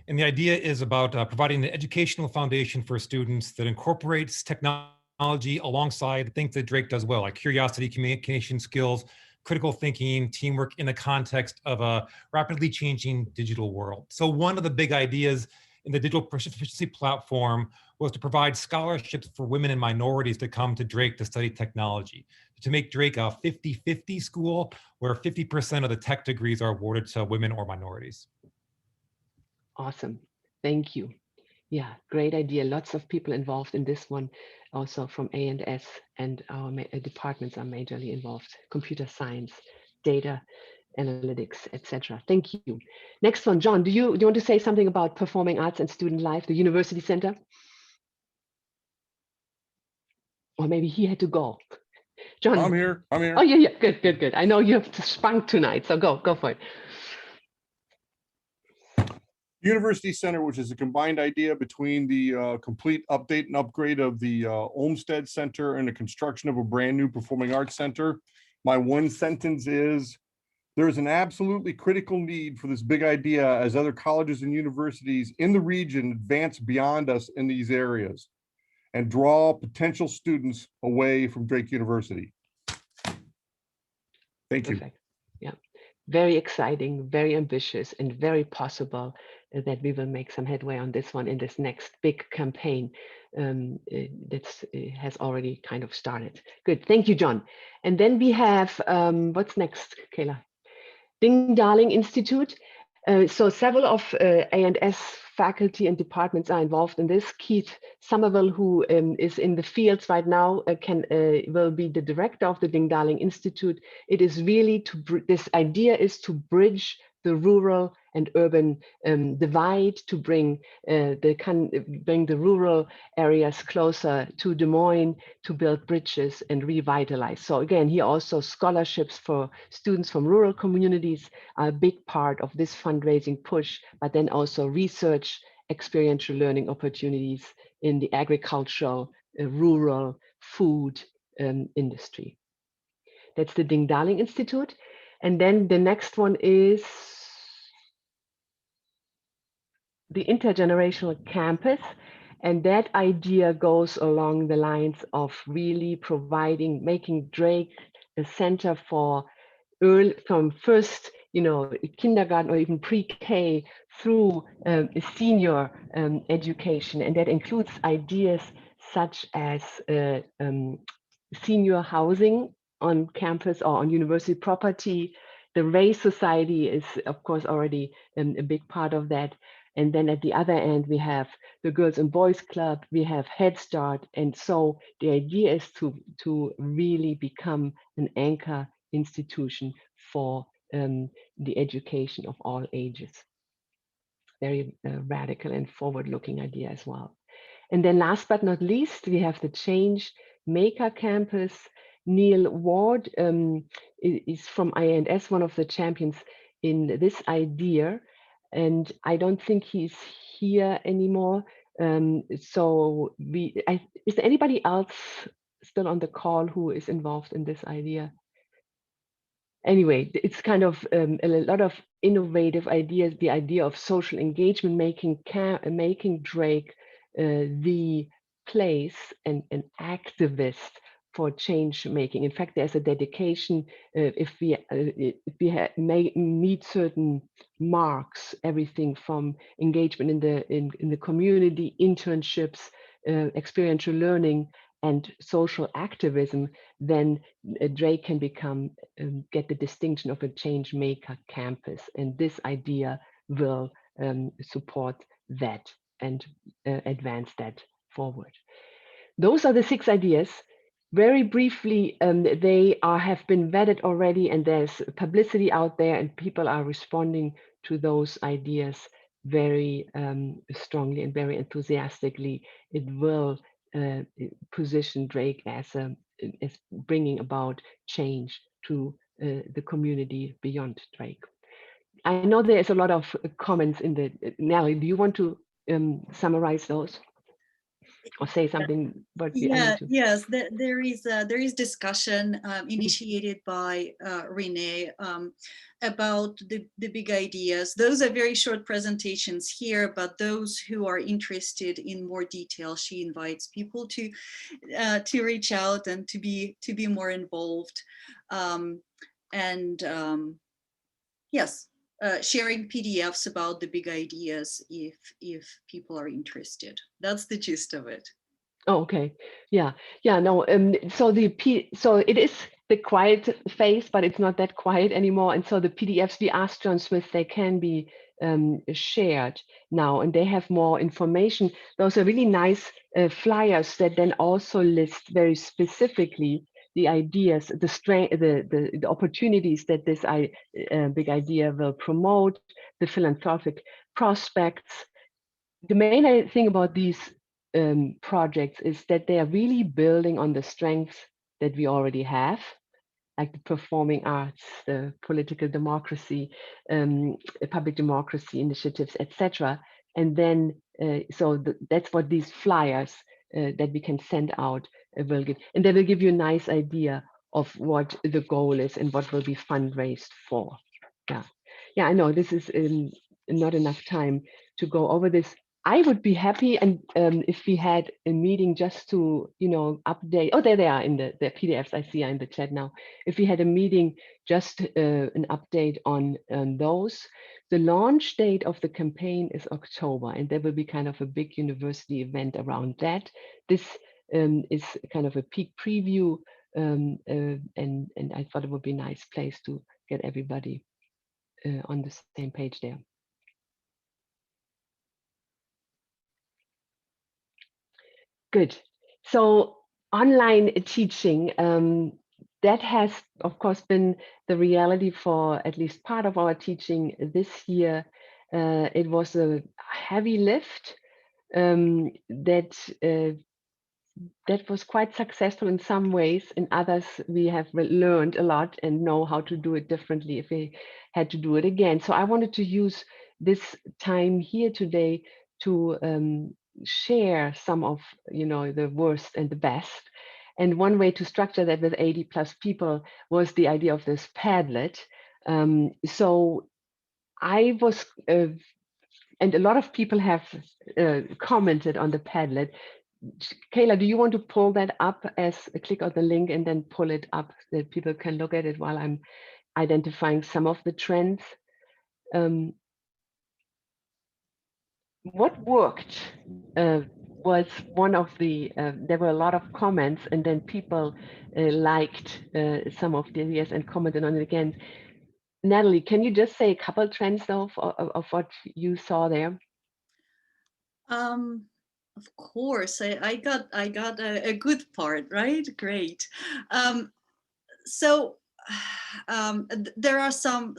S6: And the idea is about providing an educational foundation for students that incorporates technology alongside things that Drake does well, like curiosity, communication skills, critical thinking, teamwork in the context of a rapidly changing digital world. So one of the big ideas in the Digital Proficiency Platform was to provide scholarships for women and minorities to come to Drake to study technology, to make Drake a 50-50 school where 50% of the tech degrees are awarded to women or minorities.
S3: Awesome. Thank you. Yeah, great idea. Lots of people involved in this one, also from A&S, and our departments are majorly involved. Computer science, data analytics, etc. Thank you. Next one, John, do you want to say something about performing arts and student life, the University Center? Or maybe he had to go. John.
S18: I'm here.
S3: Oh, yeah. Good. I know you have to spunk tonight, so go for it.
S18: University Center, which is a combined idea between the complete update and upgrade of the Olmsted Center and the construction of a brand new performing arts center. My one sentence is, there's an absolutely critical need for this big idea as other colleges and universities in the region advance beyond us in these areas and draw potential students away from Drake University. Thank you.
S3: Perfect. Yeah, very exciting, very ambitious, and very possible that we will make some headway on this one in this next big campaign that has already kind of started. Good, thank you, John. And then we have, what's next, Kayla? Ding Darling Institute. So several of A&S faculty and departments are involved in this. Keith Somerville, who is in the fields right now, will be the director of the Ding Darling Institute. It is really this idea is to bridge the rural and urban divide, to bring the rural areas closer to Des Moines, to build bridges and revitalize. So again, here also scholarships for students from rural communities are a big part of this fundraising push, but then also research, experiential learning opportunities in the agricultural, rural, food industry. That's the Ding Darling Institute. And then the next one is the intergenerational campus. And that idea goes along the lines of really making Drake a center for from first, kindergarten or even pre-K through senior education. And that includes ideas such as senior housing on campus or on university property. The Race Society is, of course, already a big part of that. And then at the other end, we have the Girls and Boys Club, we have Head Start. And so the idea is to really become an anchor institution for the education of all ages. Very radical and forward-looking idea as well. And then last but not least, we have the Change Maker Campus. Neil Ward is from IANS, one of the champions in this idea. And I don't think he's here anymore. Is there anybody else still on the call who is involved in this idea? Anyway, it's kind of a lot of innovative ideas, the idea of social engagement, making Drake the place and an activist for change making. In fact, there's a dedication if we meet certain marks, everything from engagement in the community, internships, experiential learning, and social activism, then Drake can get the distinction of a change maker campus. And this idea will support that and advance that forward. Those are the 6 ideas. Very briefly, they have been vetted already, and there's publicity out there, and people are responding to those ideas very strongly and very enthusiastically. It will position Drake as bringing about change to the community beyond Drake. I know there's a lot of comments in the, Nelly, do you want to summarize those or say something about the
S16: Yes, there is discussion initiated by Renee about the big ideas. Those are very short presentations here, but those who are interested in more detail, she invites people to reach out and to be more involved. Yes, sharing PDFs about the big ideas if people are interested. That's the gist of it.
S3: Oh, okay. Yeah. No. So it is the quiet phase, but it's not that quiet anymore. And so the PDFs, we asked John Smith, they can be shared now, and they have more information. Those are really nice flyers that then also list very specifically the ideas, the strength, the opportunities that this big idea will promote, the philanthropic prospects. The main thing about these projects is that they are really building on the strengths that we already have, like the performing arts, the political democracy, public democracy initiatives, etc. And then, that's what these flyers that we can send out will give. And they will give you a nice idea of what the goal is and what will be fundraised for. Yeah, I know this is not enough time to go over this. I would be happy, and if we had a meeting just to, update. Oh, there they are in the PDFs I see in the chat now. If we had a meeting, just an update on those. The launch date of the campaign is October, and there will be kind of a big university event around that. This is kind of a peak preview, and I thought it would be a nice place to get everybody on the same page there. Good. So online teaching, that has, of course, been the reality for at least part of our teaching this year. It was a heavy lift that was quite successful in some ways. In others, we have learned a lot and know how to do it differently if we had to do it again. So I wanted to use this time here today to share some of, the worst and the best. And one way to structure that with 80+ people was the idea of this Padlet. So I was, and a lot of people have commented on the Padlet. Kayla, do you want to pull that up as click on the link and then pull it up so that people can look at it while I'm identifying some of the trends? What worked was one of the, there were a lot of comments, and then people liked some of the ideas and commented on it again. Natalie, can you just say a couple trends though of what you saw there?
S16: Of course, I got a good part, right? Great. So there are some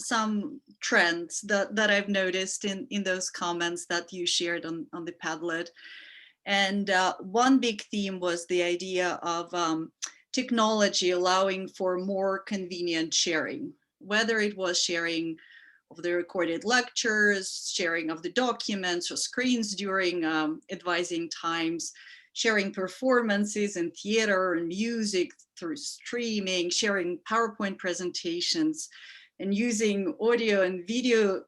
S16: trends that I've noticed in those comments that you shared on the Padlet. And one big theme was the idea of technology allowing for more convenient sharing, whether it was sharing of the recorded lectures, sharing of the documents or screens during advising times, sharing performances in theater and music through streaming, sharing PowerPoint presentations, and using audio and video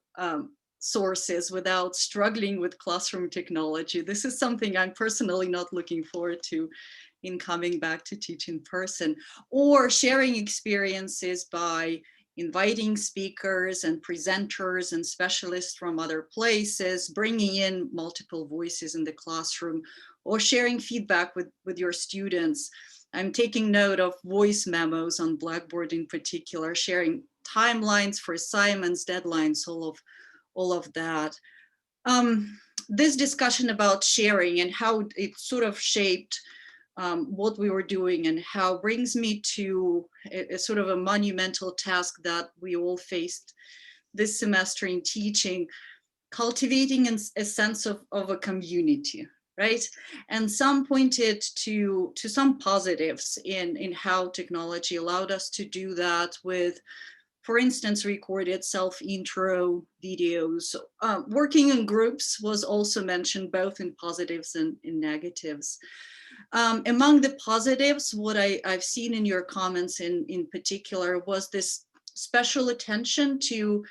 S16: sources without struggling with classroom technology. This is something I'm personally not looking forward to in coming back to teach in person, or sharing experiences by inviting speakers and presenters and specialists from other places, bringing in multiple voices in the classroom, or sharing feedback with your students. I'm taking note of voice memos on Blackboard in particular, sharing timelines for assignments, deadlines, all of that. This discussion about sharing and how it sort of shaped what we were doing and how brings me to a sort of a monumental task that we all faced this semester in teaching, cultivating a sense of a community, right? And some pointed to some positives in how technology allowed us to do that with, for instance, recorded self-intro videos. Working in groups was also mentioned, both in positives and in negatives. Among the positives, what I've seen in your comments in particular was this special attention to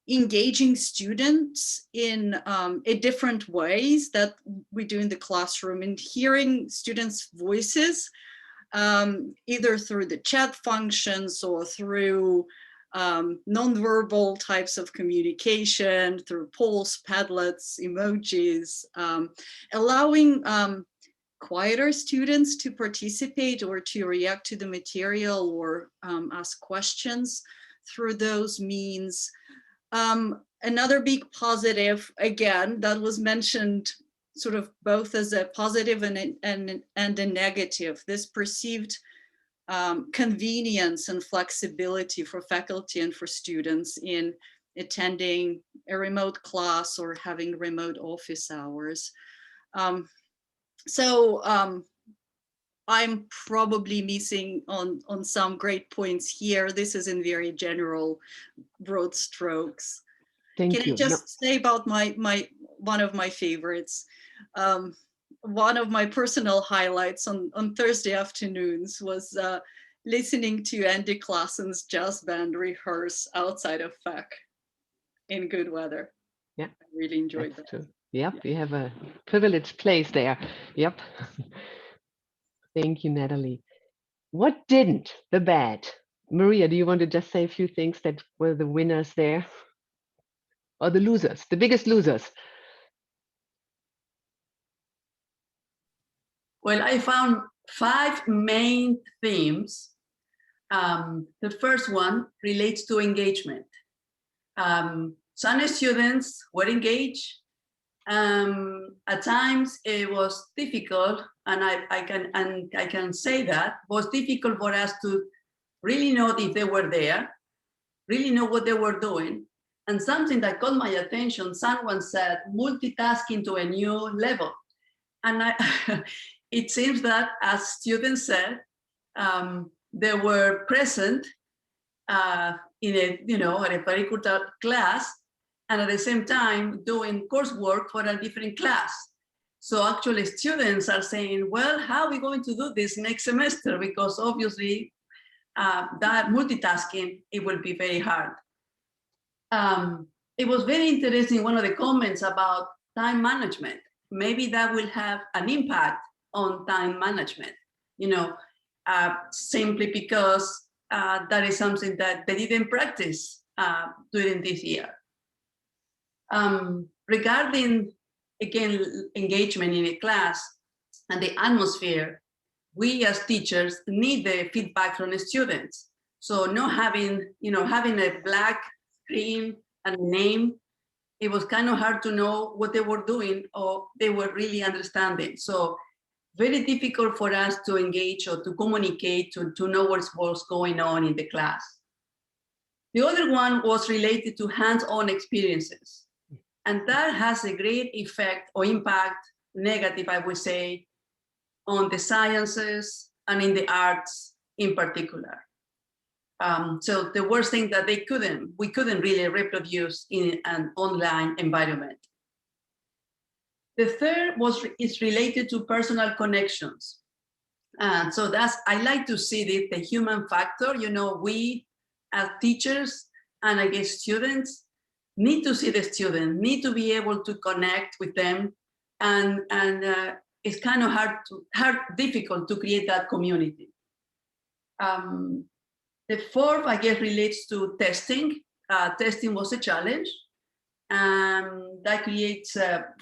S16: engaging students in different ways that we do in the classroom, and hearing students' voices, either through the chat functions or through nonverbal types of communication, through polls, Padlets, emojis, allowing quieter students to participate or to react to the material or ask questions through those means. Another big positive, again, that was mentioned sort of both as a positive and a negative, this perceived convenience and flexibility for faculty and for students in attending a remote class or having remote office hours. So I'm probably missing on some great points here. This is in very general, broad strokes.
S3: Thank
S16: Can
S3: you.
S16: I just say about one of my favorites? One of my personal highlights on Thursday afternoons was listening to Andy Klassen's jazz band rehearse outside of FAC in good weather.
S3: Yeah,
S16: I really enjoyed that.
S3: true. Yep, we have a privileged place there. Yep. Thank you, Natalie. What didn't? The bad. Maria, do you want to just say a few things that were the winners there? Or the losers, the biggest losers?
S19: Well, I found 5 main themes. The first one relates to engagement. Some students were engaged. At times it was difficult, and I can say that was difficult for us really know if they were there, really know what they were doing. And something that caught my attention, someone said multitasking to a new level. And it seems that, as students said, they were present in a very good class, and at the same time doing coursework for a different class. So actually students are saying, well, how are we going to do this next semester? Because obviously that multitasking, it will be very hard. It was very interesting, one of the comments about time management. Maybe that will have an impact on time management, simply because that is something that they didn't practice during this year. Regarding, again, engagement in a class and the atmosphere, we as teachers need the feedback from the students. So not having a black screen and name, it was kind of hard to know what they were doing or they were really understanding. So very difficult for us to engage or to communicate, to know what's going on in the class. The other one was related to hands-on experiences. And that has a great effect or impact, negative, I would say, on the sciences and in the arts in particular. So the worst thing that we couldn't really reproduce in an online environment. The third is related to personal connections. And so I like to see the human factor. We as teachers and I guess students need to see the student, need to be able to connect with them. And it's kind of difficult to create that community. The fourth, I guess, relates to testing. Testing was a challenge. That creates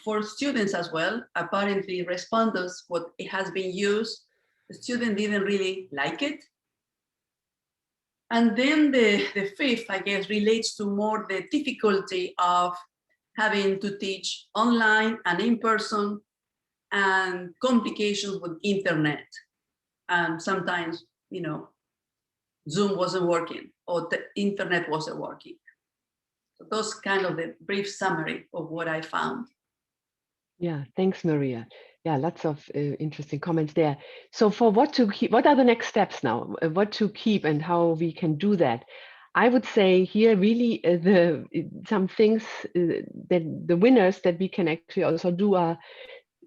S19: for students as well. Apparently, responders, what it has been used, the student didn't really like it. And then the fifth, I guess, relates to more the difficulty of having to teach online and in person, and complications with internet. And sometimes, Zoom wasn't working or the internet wasn't working. So those kind of the brief summary of what I found.
S3: Yeah, thanks, Maria. Yeah, lots of interesting comments there. So for what to keep, what are the next steps now? What to keep and how we can do that? I would say here really some things that the winners that we can actually also do are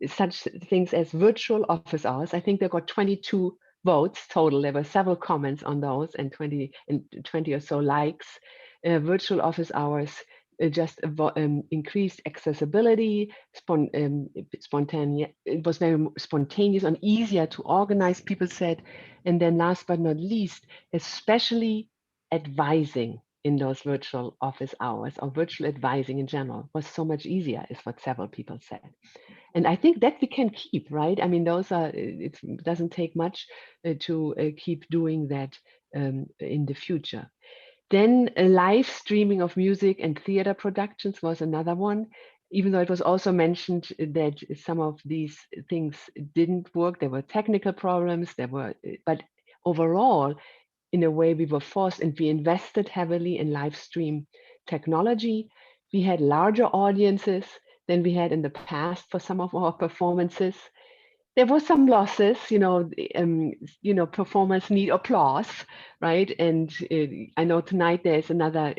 S3: such things as virtual office hours. I think they got 22 votes total. There were several comments on those and 20 or so likes. Virtual office hours, just increased accessibility, it was very spontaneous and easier to organize, people said. And then last but not least, especially advising in those virtual office hours, or virtual advising in general, was so much easier, is what several people said. And I think that we can keep, right? I mean, it doesn't take much to keep doing that in the future. Then a live streaming of music and theater productions was another one, even though it was also mentioned that some of these things didn't work. There were technical problems, but overall, in a way, we were forced, and we invested heavily in live stream technology. We had larger audiences than we had in the past for some of our performances. There were some losses, performers need applause, right? And I know tonight there's another,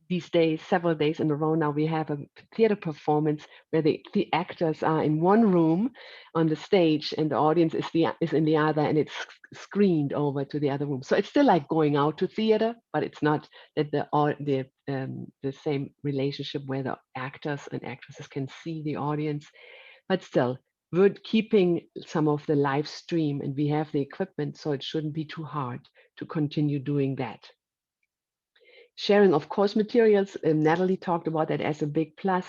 S3: these days, several days in a row now, we have a theater performance where the actors are in one room on the stage and the audience is in the other, and it's screened over to the other room. So it's still like going out to theater, but it's not that the same relationship where the actors and actresses can see the audience, but still, we're keeping some of the live stream, and we have the equipment, so it shouldn't be too hard to continue doing that. Sharing of course materials, Natalie talked about that as a big plus.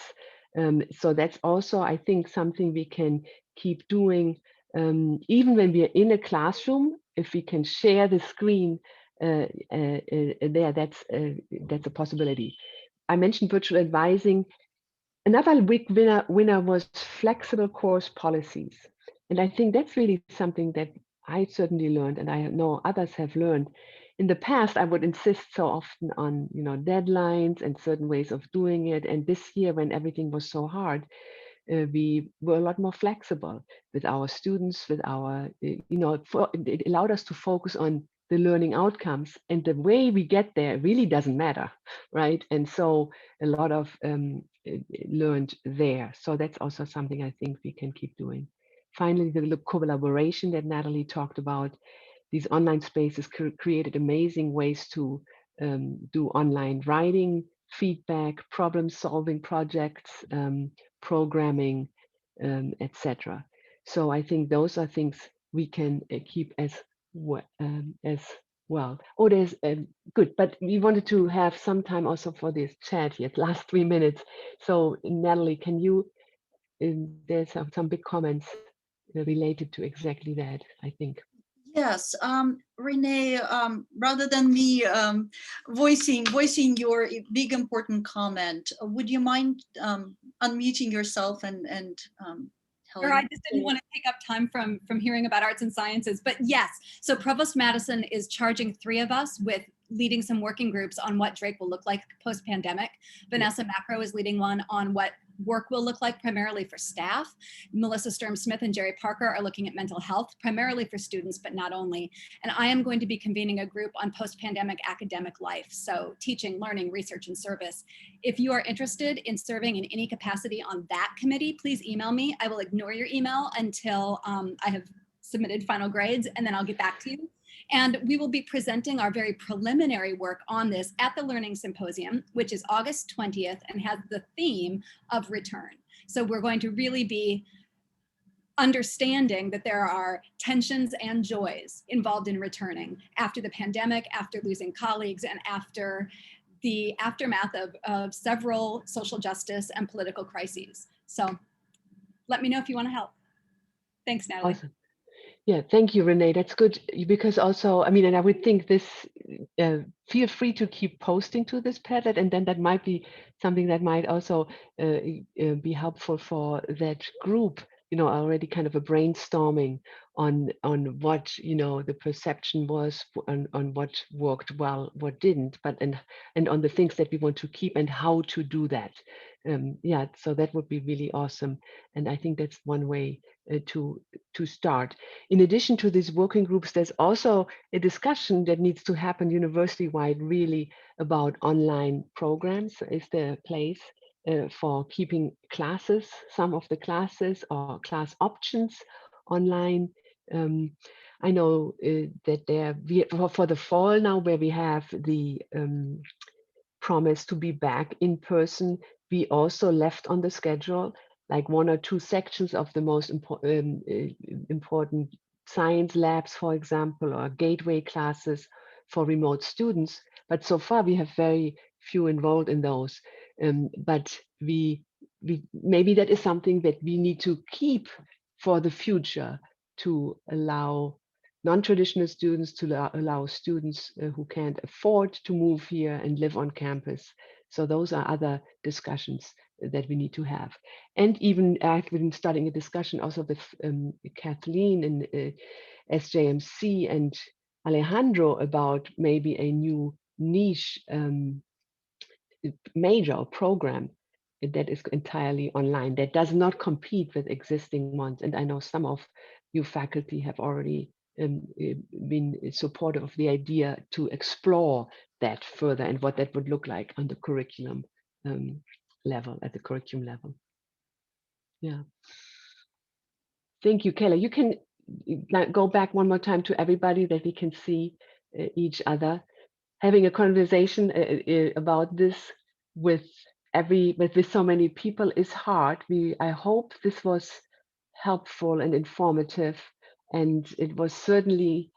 S3: So that's also, I think, something we can keep doing, even when we are in a classroom. If we can share the screen there, that's a possibility. I mentioned virtual advising. Another big winner was flexible course policies. And I think that's really something that I certainly learned, and I know others have learned, in the past, I would insist so often on, deadlines and certain ways of doing it. And this year, when everything was so hard, we were a lot more flexible with our students, with our, it allowed us to focus on the learning outcomes, and the way we get there really doesn't matter, right? And so a lot of learned there. So that's also something I think we can keep doing. Finally, the collaboration that Natalie talked about. These online spaces created amazing ways to do online writing, feedback, problem-solving projects, programming, etc. So I think those are things we can keep as well. Oh, there's good, but we wanted to have some time also for this chat here, last 3 minutes. So Natalie, can you? There's some big comments related to exactly that, I think.
S16: Yes, Renee, rather than me voicing your big important comment, would you mind unmuting yourself and
S17: Sure, I just didn't want to take up time from hearing about arts and sciences, but yes. So Provost Madison is charging 3 of us with leading some working groups on what Drake will look like post-pandemic. Vanessa Macro is leading one on what work will look like primarily for staff. Melissa Sturm-Smith and Jerry Parker are looking at mental health, primarily for students, but not only. And I am going to be convening a group on post-pandemic academic life. So teaching, learning, research, and service. If you are interested in serving in any capacity on that committee, please email me. I will ignore your email until I have submitted final grades, and then I'll get back to you. And we will be presenting our very preliminary work on this at the Learning Symposium, which is August 20th and has the theme of return. So we're going to really be understanding that there are tensions and joys involved in returning after the pandemic, after losing colleagues, and after the aftermath of several social justice and political crises. So let me know if you want to help. Thanks, Natalie.
S3: Awesome. Yeah, thank you, Renee. That's good, because also, I mean, and I would think this, feel free to keep posting to this Padlet, and then that might be something that might also be helpful for that group, already kind of a brainstorming on what, the perception was, on what worked well, what didn't, but and on the things that we want to keep and how to do that. Yeah, so that would be really awesome. And I think that's one way to start. In addition to these working groups, there's also a discussion that needs to happen university-wide really about online programs. Is there a place for keeping classes, some of the classes or class options online? I know that for the fall now, where we have the promise to be back in person, we also left on the schedule like 1 or 2 sections of the most important science labs, for example, or gateway classes for remote students. But so far we have very few enrolled in those. But we maybe that is something that we need to keep for the future, to allow non-traditional students, to allow students who can't afford to move here and live on campus. So those are other discussions that we need to have. And even I've been starting a discussion also with Kathleen and SJMC and Alejandro about maybe a new niche major or program that is entirely online, that does not compete with existing ones. And I know some of you faculty have already been supportive of the idea to explore that further and what that would look like on the curriculum level, at the curriculum level. Yeah. Thank you, Kayla. You can go back one more time to everybody that we can see each other. Having a conversation about this with so many people is hard. I hope this was helpful and informative, and it was certainly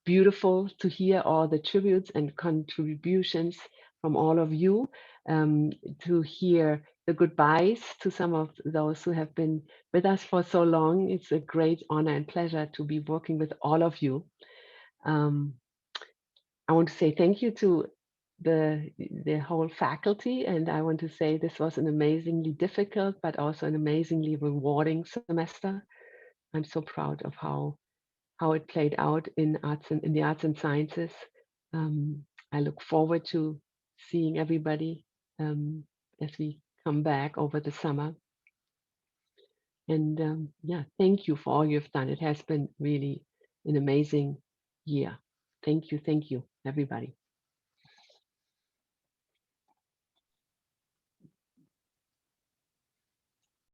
S3: beautiful to hear all the tributes and contributions from all of you, to hear the goodbyes to some of those who have been with us for so long. It's a great honor and pleasure to be working with all of you. I want to say thank you to the whole faculty, and I want to say this was an amazingly difficult but also an amazingly rewarding semester. I'm so proud of how how it played out in the arts and sciences. I look forward to seeing everybody as we come back over the summer. And yeah, thank you for all you've done. It has been really an amazing year. Thank you, everybody.